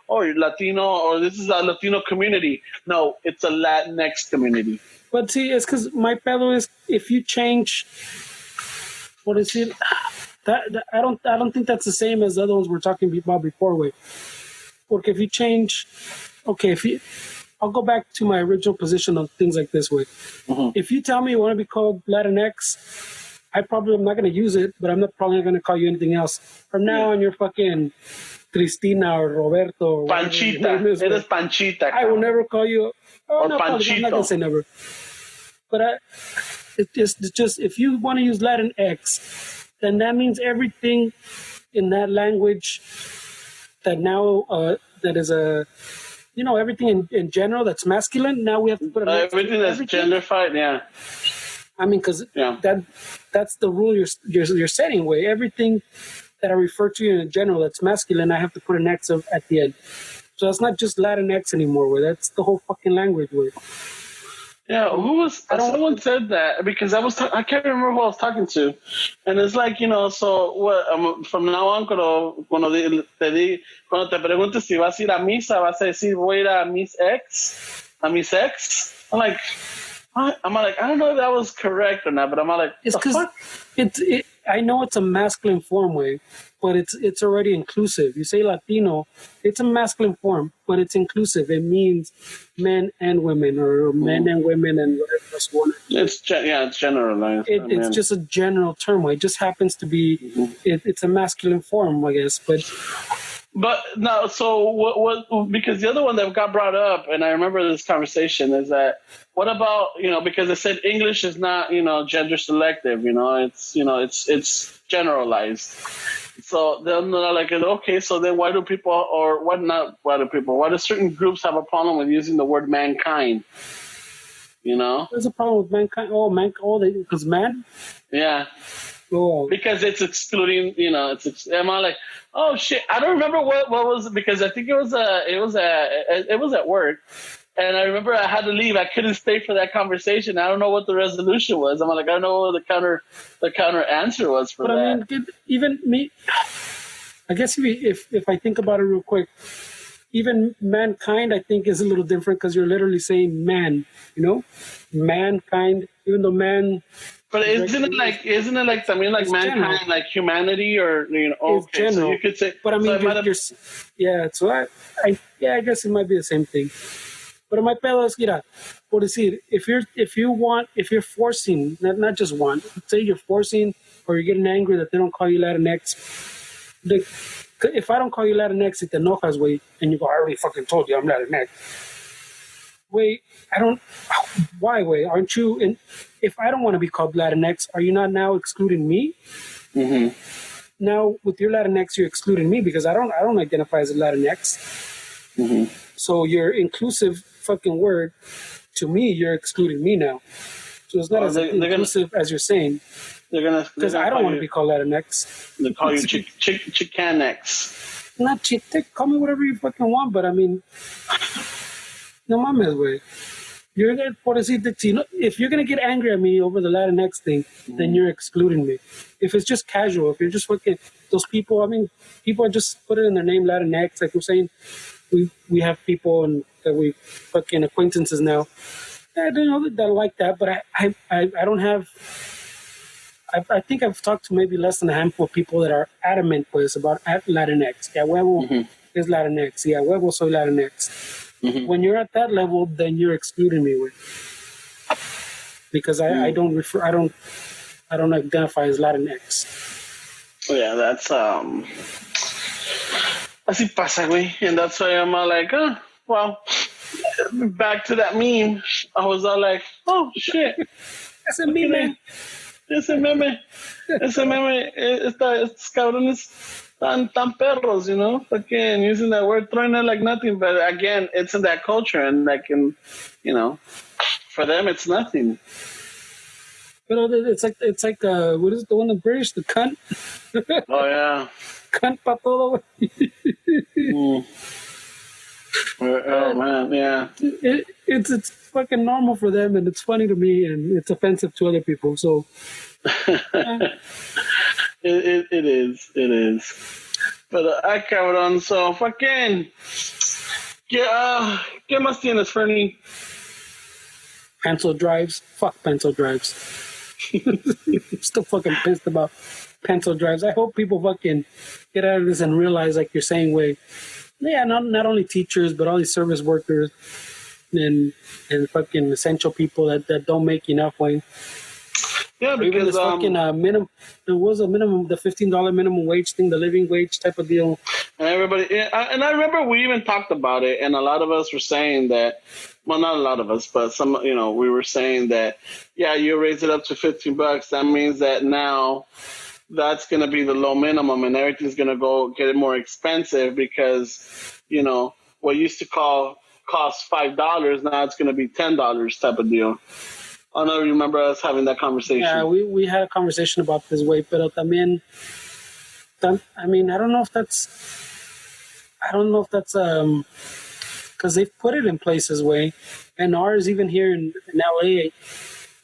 oh, you're Latino, or this is a Latino community. No, it's a Latinx community. But see, it's because my fellow is if you change, what is it? I don't think that's the same as the other ones we're talking about before. Wait, porque if you change, okay, I'll go back to my original position on things like this. Way, if you tell me you want to be called Latinx, I probably am not going to use it, but I'm not probably going to call you anything else from now on. You're fucking Cristina or Roberto or Panchita. It is Panchita. I will never call you. Oh, or no, Panchito. I'm not gonna say never. But it's just if you want to use Latinx, then that means everything in that language that now that is everything in general that's masculine. Now we have to put everything that's genderfied. Yeah. I mean, because that's the rule you're setting. Way everything that I refer to in general that's masculine, I have to put an X at the end. So it's not just Latinx anymore. Way that's the whole fucking language. Way. Yeah, someone said that because I can't remember who I was talking to, and it's like so what from now on cuando te preguntes si vas a ir a misa vas a decir voy a ir a mis ex. I'm like I don't know if that was correct or not, but I'm like it's because I know it's a masculine form, way, but it's already inclusive. You say Latino, it's a masculine form, but it's inclusive. It means men and women, or men and women, and whatever else you want. It's generalized. It's just a general term. It just happens to be. It's a masculine form, I guess, But now, so what? Because the other one that got brought up, and I remember this conversation, is that what about because they said English is not gender selective, it's generalized. So then they're like, okay, so then why do people why do certain groups have a problem with using the word mankind? There's a problem with mankind. Because man. Yeah. Oh. Because it's excluding, am I like, oh shit, I don't remember what was it, because I think it was at work, and I remember I had to leave. I couldn't stay for that conversation. I don't know what the resolution was. I'm like, I don't know what the counter answer was for that. But I mean, even me, I guess if I think about it real quick, even mankind, I think, is a little different because you're literally saying man, mankind, even though man. But isn't it like también like mankind, general. Like humanity, or okay, so you could say. But I mean, so I guess it might be the same thing. But my pedo es, por decir, if you're forcing, not just one, say you're forcing or you're getting angry that they don't call you Latinx. If I don't call you Latinx, it te enojas, way, and you go, I already fucking told you I'm Latinx. Wait, why, way? Aren't you? And if I don't want to be called Latinx, are you not now excluding me? Mm-hmm. Now with your Latinx, you're excluding me because I don't identify as a Latinx. Mm-hmm. So your inclusive fucking word, to me, you're excluding me now. So it's not as inclusive as you're saying. Because I don't want to be called Latinx. They call you Chicanx. Not Chitek. Call me whatever you fucking want, but I mean, no mames, güey. You're there for if you're gonna get angry at me over the Latinx thing, then you're excluding me. If it's just casual, if you're just fucking those people, I mean, people just put it in their name Latinx, like we're saying. We have people that we fucking acquaintances now. I don't know that like that, but I don't have. I think I've talked to maybe less than a handful of people that are adamant pues about Latinx. Yeah, huevo is Latinx. Yeah, huevo soy Latinx. Mm-hmm. When you're at that level, then you're excluding me with because I don't identify as Latinx. Oh yeah, that's así pasa, güey, and that's why I'm all like, well, back to that meme. I was all like, oh shit, that's a meme. Ese meme, estos cabrones tan perros, fucking using that word, throwing it like nothing. But again, it's in that culture, and like, for them, it's nothing. But it's like what is it, the one in British, the cunt? Oh yeah, cunt pa todo. Oh man, yeah. It's fucking normal for them, and it's funny to me, and it's offensive to other people. So it is. But cabrón, so fucking. ¿Qué más tienes, Fernie? Pencil drives. Fuck pencil drives. I'm still fucking pissed about pencil drives. I hope people fucking get out of this and realize, like you're saying, way. Yeah, not only teachers, but all these service workers and fucking essential people that don't make enough, way. Yeah, Or even because this fucking minimum. There was a minimum, the $15 minimum wage thing, the living wage type of deal. and everybody, and I remember we even talked about it, and a lot of us were saying that. Well, not a lot of us, but some, we were saying that, yeah, you raise it up to $15. That means that now that's going to be the low minimum, and everything's going to go get more expensive because, what used to cost $5, now it's going to be $10 type of deal. I don't remember us having that conversation. Yeah, we had a conversation about this way, pero también, I mean, I don't know if that's because they've put it in places way, and ours even here in LA,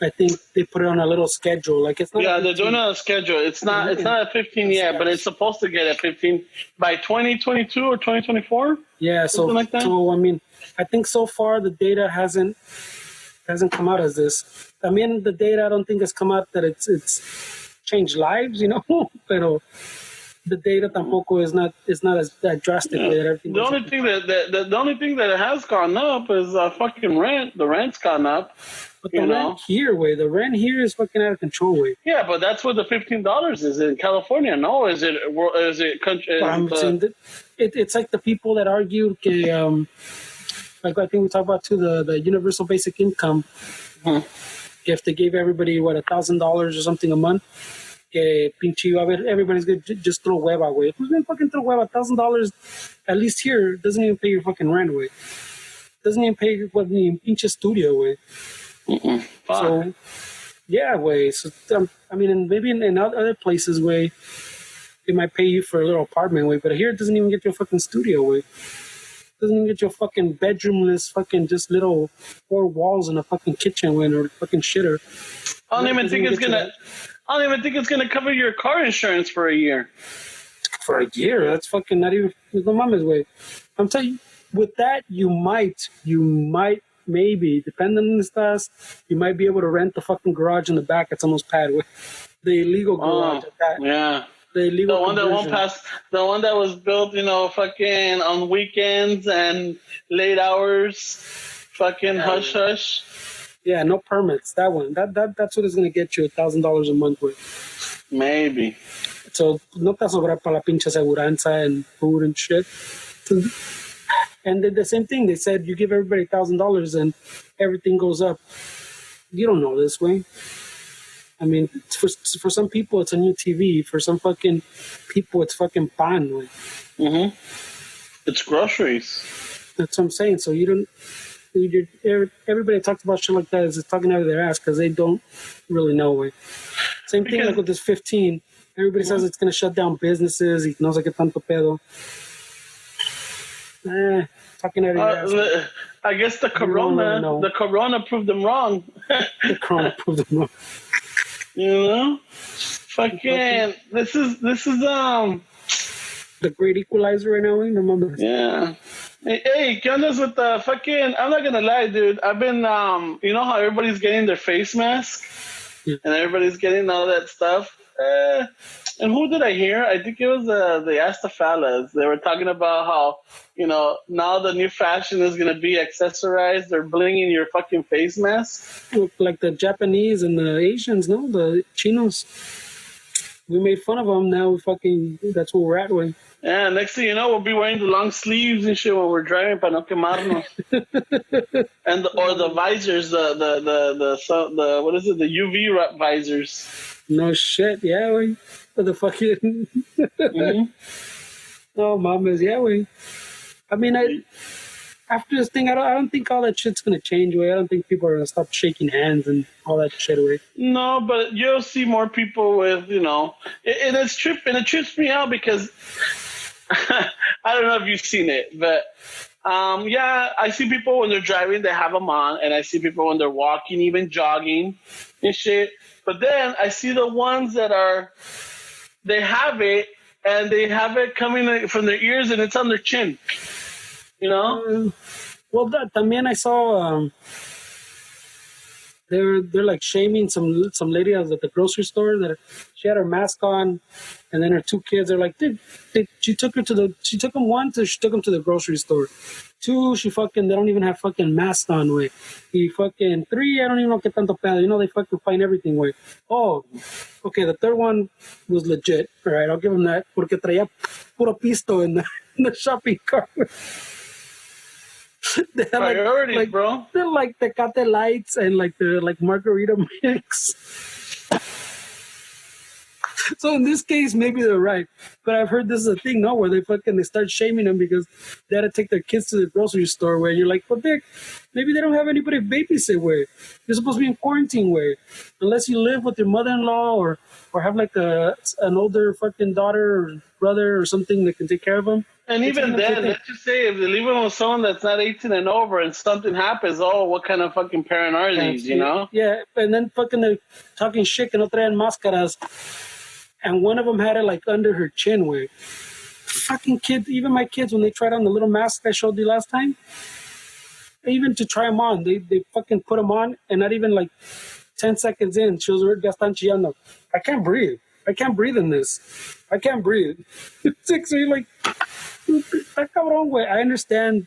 I think they put it on a little schedule. Like it's not. Yeah, they're doing it on a schedule. It's not at 15 yet, but it's supposed to get at 15 by 2022 or 2024. Yeah, something like that. So I mean, I think so far the data hasn't come out as this. I mean, the data I don't think has come out that it's changed lives, pero the data tampoco is not as that drastic. Yeah. The only thing that has gone up is fucking rent. The rent's gone up. But the rent here is fucking out of control, way. Yeah, but that's what the $15 is in California. No, is it country? I'm saying that it's like the people that argue, like I think we talked about too, the universal basic income. If they gave everybody $1,000 or something a month, everybody's gonna just throw hueva away. Who's gonna fucking throw hueva? $1,000 at least here doesn't even pay your fucking rent away. Doesn't even pay what the pinche studio away. So yeah, way. So I mean, and maybe in other places way, it might pay you for a little apartment way, but here it doesn't even get you a fucking studio way. Doesn't even get you a fucking bedroomless fucking just little 4 walls and a fucking kitchen way or fucking shitter. I don't even think it's gonna cover your car insurance for a year. For a year, that's fucking not even the mama's way. I'm telling you, with that you might maybe, depending on the stars, you might be able to rent the fucking garage in the back at someone's pad with the illegal garage at that. Yeah. The illegal one that won't pass, the one that was built, fucking on weekends and late hours, fucking hush hush. Yeah, no permits. That one. That's what is gonna get you $1,000 a month with. Maybe. So no te sobra para la pinche aseguranza and food and shit. And the same thing. They said you give everybody $1,000 and everything goes up. You don't know this way. I mean, for some people it's a new TV. For some fucking people it's fucking pan. Like. It's groceries. That's what I'm saying. So everybody talks about shit like that is talking out of their ass because they don't really know. Way. Same thing like with this 15. Everybody says it's going to shut down businesses. Y no sé qué tanto pedo. Talking out of your ass. I guess the corona proved them wrong. The corona proved them wrong. Fucking this is the great equalizer right now. Remember? Yeah. Hey, ¿qué ondas with the fucking? I'm not gonna lie, dude. I've been you know how everybody's getting their face mask and everybody's getting all that stuff. And who did I hear? I think it was the Astafalas. They were talking about how, now the new fashion is going to be accessorized or blinging your fucking face mask. Like the Japanese and the Asians, no? The Chinos. We made fun of them. Now that's what we're at with. Yeah, next thing you know, we'll be wearing the long sleeves and shit when we're driving para no quemarnos. Or the visors, the what is it? The UV visors. No shit, yeah, we. The fucking. Oh, mamas, yeah, we. I mean, after this thing, I don't think all that shit's gonna change. Way, I don't think people are gonna stop shaking hands and all that shit away. No, but you'll see more people with, and it trips me out because I don't know if you've seen it, but. I see people when they're driving, they have them on, and I see people when they're walking, even jogging and shit. But then I see the ones that they have it, and they have it coming from their ears, and it's on their chin. Well, también I saw they're like shaming some lady at the grocery store that she had her mask on, and then her two kids are like, dude, she took them one, she took them to the grocery store. Two, they don't even have fucking masks on, way. Fucking three, I don't even know qué tanto pedo. You know, they fucking find everything, way. Oh, okay, the third one was legit. All right, I'll give him that. Porque traía puro pisto in the shopping cart. They had priorities, bro. They're like Tecate lights and the margarita mix. So in this case, maybe they're right. But I've heard this is a thing, no, where they start shaming them because they had to take their kids to the grocery store. Where you're like, well, Dick, maybe they don't have anybody to babysit. Where you're supposed to be in quarantine. Where unless you live with your mother-in-law or have like an older fucking daughter or brother or something that can take care of them. And even then, let's just say if they leave it with someone that's not 18 and over and something happens, what kind of fucking parent are these, you know? Yeah, and then fucking they're talking shit que no traen máscaras. And one of them had it like under her chin, where fucking kids, even my kids, when they tried on the little mask I showed you last time, even to try them on, they fucking put them on, and not even like 10 seconds in, she was already ya están chillando. I can't breathe. I can't breathe in this. I can't breathe. So you're like, cabrón, güey. I understand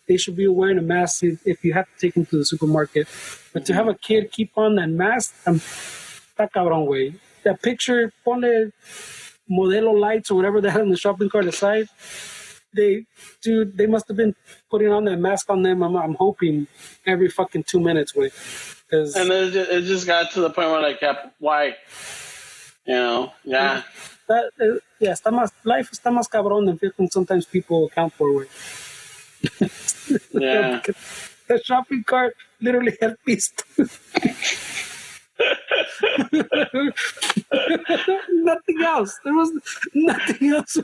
they should be wearing a mask if you have to take them to the supermarket. But to have a kid keep on that mask, está cabrón, güey. That picture, ponle Modelo lights or whatever they had in the shopping cart aside. They must have been putting on that mask on them. I'm hoping every fucking 2 minutes, güey. And it just got to the point where like, why? You know, yeah. Life está más cabrón than sometimes people account for, güey. Yeah. The shopping cart literally had pisto. Nothing else. There was nothing else.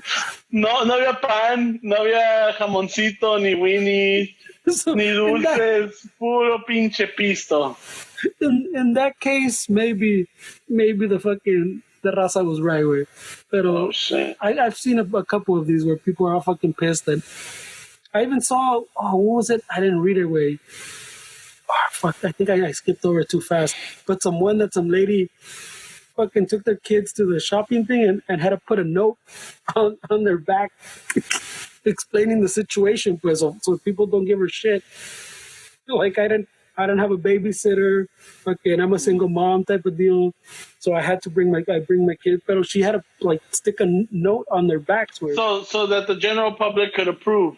No había pan, no había jamoncito, ni Winnie, ni dulces, puro pinche pisto. In that case, maybe the raza was right, way. But I've seen a couple of these where people are all fucking pissed. And I even saw, what was it? I didn't read it, way. Oh, fuck, I think I skipped over it too fast. But some lady fucking took their kids to the shopping thing and had to put a note on their back explaining the situation, pues, so people don't give her shit. Like, I didn't have a babysitter. Fucking, I'm a single mom type of deal. So I had to bring my kid. But she had to like stick a note on their backs. So that the general public could approve.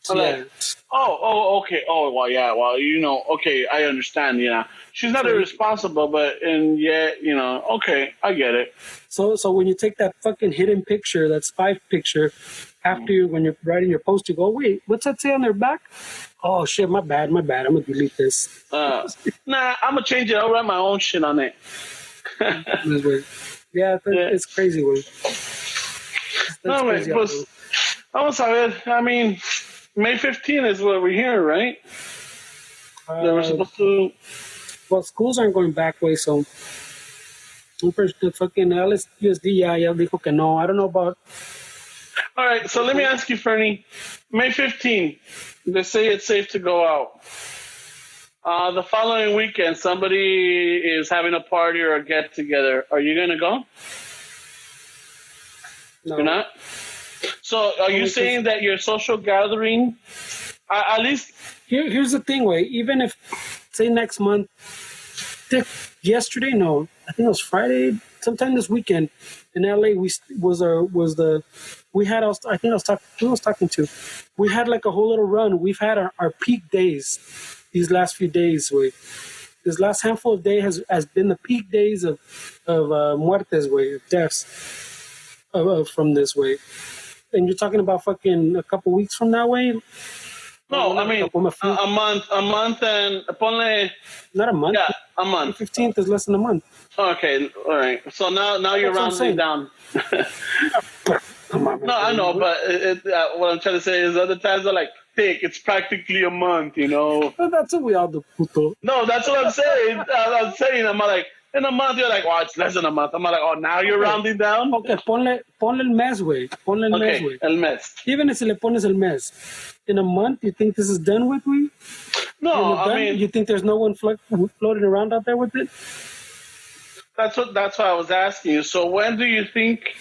So yeah. Like, okay. Oh, well, yeah. Well, you know, okay, I understand. Yeah, she's not irresponsible, okay, I get it. So when you take that fucking hidden picture, that spy picture, when you're writing your post, you go, wait, what's that say on their back? Oh shit, my bad. I'm gonna delete this. Nah, I'm gonna change it. I'll write my own shit on it. It's crazy, güey. No, wait, pues, vamos a ver. I mean, May 15th is what we're here, right? They were supposed to. Well, schools aren't going back, way, so. The fucking LSUSD, ya dijo que no. I don't know about. All right, so let me ask you, Fernie. May 15th, they say it's safe to go out. The following weekend, somebody is having a party or a get-together. Are you going to go? No. You're not? So are you saying that your social gathering, at least... Here's the thing, way. Even if, say, next month, yesterday, no, I think it was Friday, sometime this weekend in LA, we had like a whole little run. We've had our peak days these last few days. This last handful of days has been the peak days of muertes, of deaths from this way. And you're talking about fucking a couple weeks from that way? No, I mean, a month and ponle... Not a month. Yeah, a month. The 15th is less than a month. Okay, all right. So now you're rounding down. No, I know, but what I'm trying to say is other times are like, it's practically a month, you know. That's what we all do, puto. No, that's what I'm saying. I'm like, in a month, you're like, it's less than a month. I'm like, now you're rounding down? Okay, ponle el mes, güey. Ponle el mes, güey. El mes. Even if le pones el mes. In a month, you think this is done with, güey? No, I mean, you think there's no one floating around out there with it? that's what I was asking you. So when do you think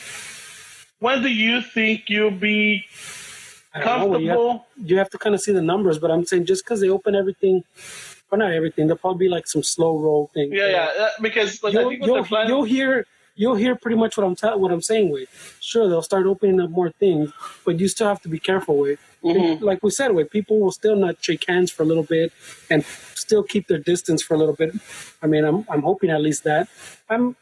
you'll be comfortable? You have to kind of see the numbers, but I'm saying just because they open everything, or not everything, there'll probably be like some slow roll thing. Yeah, because I think you'll hear pretty much what I'm saying, Wade. Sure, they'll start opening up more things, but you still have to be careful, Wade. Mm-hmm. Like we said, Wade, people will still not shake hands for a little bit and still keep their distance for a little bit. I mean, I'm hoping at least that. I'm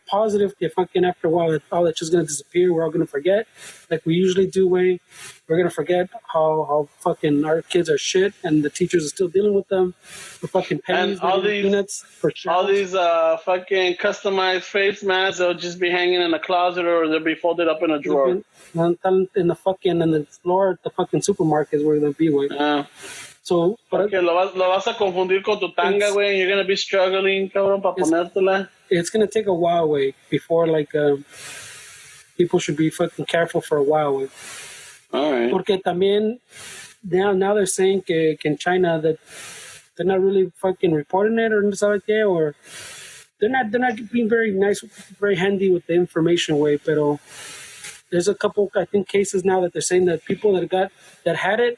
positive if fucking after a while all that's just gonna disappear. We're all gonna forget, like we usually do, Wade. We're gonna forget how fucking our kids are shit, and the teachers are still dealing with them for fucking pennies, and all these peanuts, for all these fucking customized face masks. They'll just be hanging in a closet or they'll be folded up in a drawer. in the floor at the fucking supermarket is where they'll be, Wade. So, porque lo vas a confundir con tu tanga, güey, and you're gonna be struggling, cabrón, para ponértela. It's gonna take a while, Wade, before people should be fucking careful for a while, Wade. All right. Porque también now they're saying que in China that they're not really fucking reporting it or something like that, or they're not being very nice, very handy with the information, way. Pero there's a couple, I think, cases now that they're saying that people that had it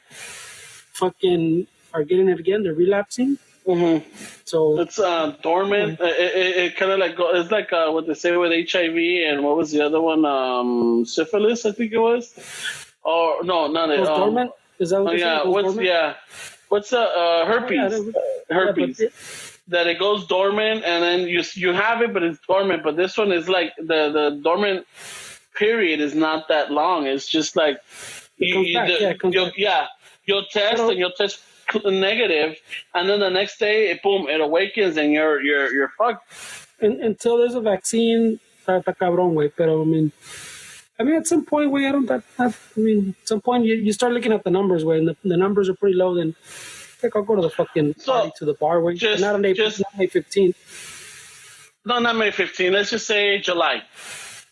fucking are getting it again. They're relapsing. Mm-hmm. So it's dormant. It kind of like it's like what they say with HIV and what was the other one? Syphilis, I think it was. Or no, not it. Dormant. Is that what they say? What's herpes? Herpes. That it goes dormant and then you have it, but it's dormant. But this one is like the dormant period is not that long. It's just like you'll test and you'll test negative, and then the next day, boom, it awakens and you're fucked. Until there's a vaccine, está cabrón, güey. Pero I mean, at some point, güey, at some point you start looking at the numbers, güey, and the numbers are pretty low. Then I'll go to the fucking party, to the bar, güey. Not May 15th. No, not May 15th. Let's just say July.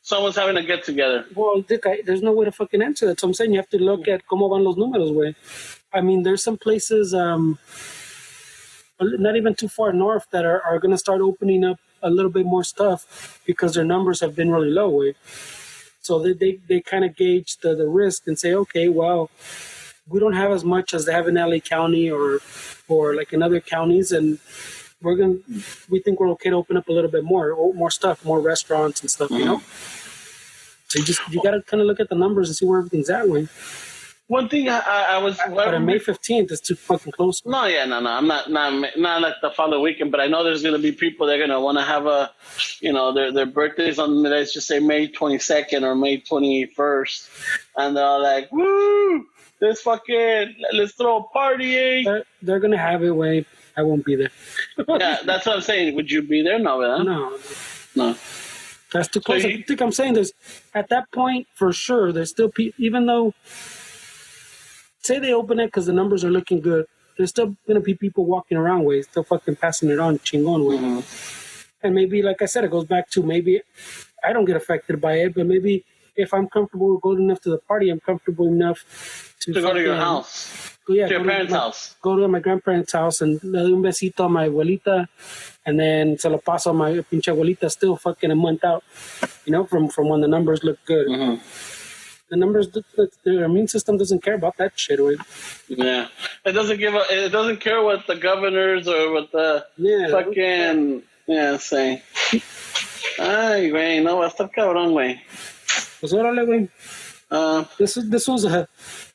Someone's having a get together. Well, there's no way to fucking answer that. So I'm saying you have to look at cómo van los números, güey. I mean, there's some places, not even too far north, that are going to start opening up a little bit more stuff because their numbers have been really low, güey. So they kind of gauge the risk and say, okay, well, we don't have as much as they have in LA County or like in other counties, and we think we're okay to open up a little bit more stuff, more restaurants and stuff, you know? So you got to kind of look at the numbers and see where everything's at, way. One thing I was... But on May 15th, it's too fucking close. No, I'm not like the following weekend, but I know there's going to be people that are going to want to have their birthdays on, let's just say May 22nd or May 21st. And they're like, woo, let's throw a party, eh? They're going to have it, way. I won't be there. Yeah, that's what I'm saying. Would you be there? No, ¿verdad? No. That's too close. I think I'm saying at that point, for sure, there's still people, even though... Say they open it because the numbers are looking good. There's still going to be people walking around, way, still fucking passing it on, chingon, way. Mm-hmm. And maybe, like I said, it goes back to maybe I don't get affected by it, but maybe if I'm comfortable going enough to the party, I'm comfortable enough to go to your house. To your parents' house. Go to my grandparents' house and le doy un besito a my abuelita, and then se lo paso a my pinche abuelita still fucking a month out, from when the numbers look good. Mm-hmm. The numbers, their immune system doesn't care about that shit, right? Yeah, it doesn't care what the governors or what the fucking say. Ay, güey, no va a estar cabrón, güey. Pues órale, güey. This was a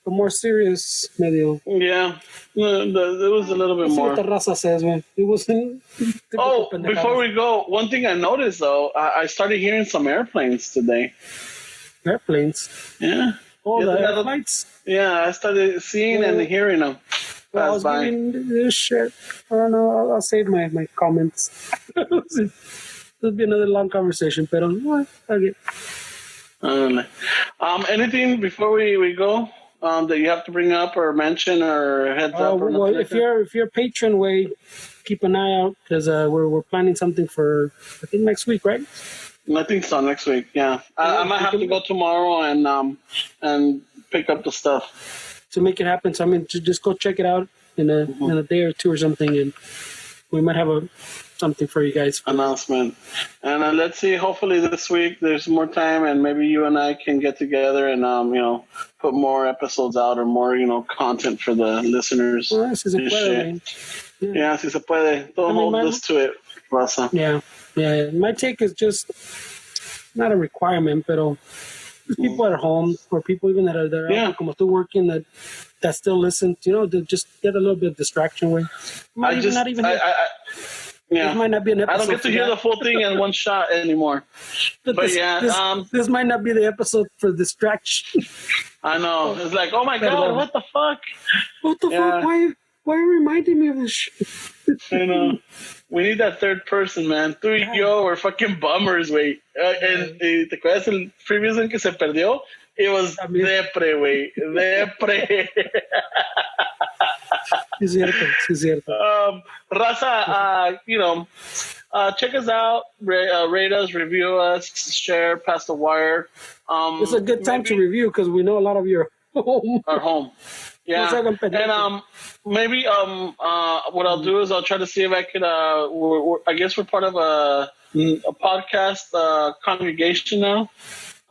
more serious medio. Yeah, it was a little bit more. What the raza says, man. It wasn't. Before we go, one thing I noticed though, I started hearing some airplanes today. Airplanes? Yeah. Oh, the airplanes? Yeah, I started seeing and hearing them. Well, I was giving this shit. I don't know. I'll save my comments. It'll be another long conversation, but okay. I don't know. Anything before we go that you have to bring up or mention or heads up? Well, if you're a patron, way, keep an eye out because we're planning something for I think next week, right? I think so, next week, yeah. I might have to go tomorrow and pick up the stuff. To make it happen. So, just go check it out. in a day or two or something, and we might have something for you guys. Announcement. And let's see, hopefully this week there's more time and maybe you and I can get together and, put more episodes out or more, content for the listeners. Well, si se puede, yeah, si se puede. Don't hold this to it, raza. Yeah. My take is just not a requirement, but people at home or people even that are there, como tú working that still listen, to just get a little bit of distraction with. This might not be an episode. I don't get to hear the full thing in one shot anymore. But this might not be the episode for distraction. I know. It's like, oh my God, what the fuck? What the fuck? Why are you reminding me of this shit? I know. We need that third person, man. Tú y yo were fucking bummers, güey. And ¿te acuerdas el previous one que se perdió? It was depre, güey. Depre. Sí, cierto. Raza, check us out, rate us, review us, share, pass the wire. It's a good time to review because we know a lot of you are home. Yeah, and maybe what I'll do is I'll try to see if I could. I guess we're part of a podcast congregation now,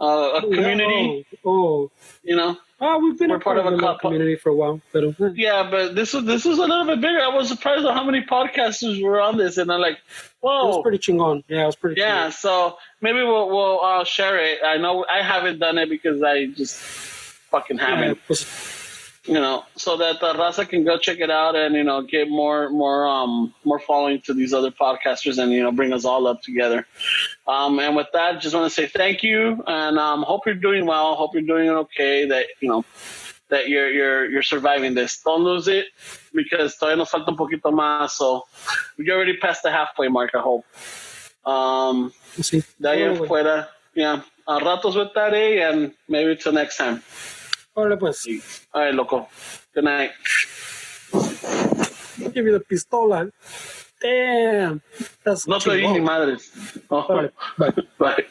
a community. We've been part of a community for a while. But, yeah, but this was a little bit bigger. I was surprised at how many podcasters were on this, and I'm like, whoa, it was pretty chingon. Yeah, it was pretty. Yeah, chingon. So maybe we'll share it. I know I haven't done it because I just fucking haven't. So that the raza can go check it out and get more following to these other podcasters and bring us all up together. And with that, just want to say thank you and hope you're doing well. Hope you're doing okay. That that you're surviving this. Don't lose it because todavía nos falta un poquito más. So we already passed the halfway mark. I hope. De ahí afuera, yeah. A ratos with that, and maybe till next time. Órale, pues. All right, loco. Good night. I'll give you the pistola. Damn. That's no te oí ni madres. Órale, bye. Bye.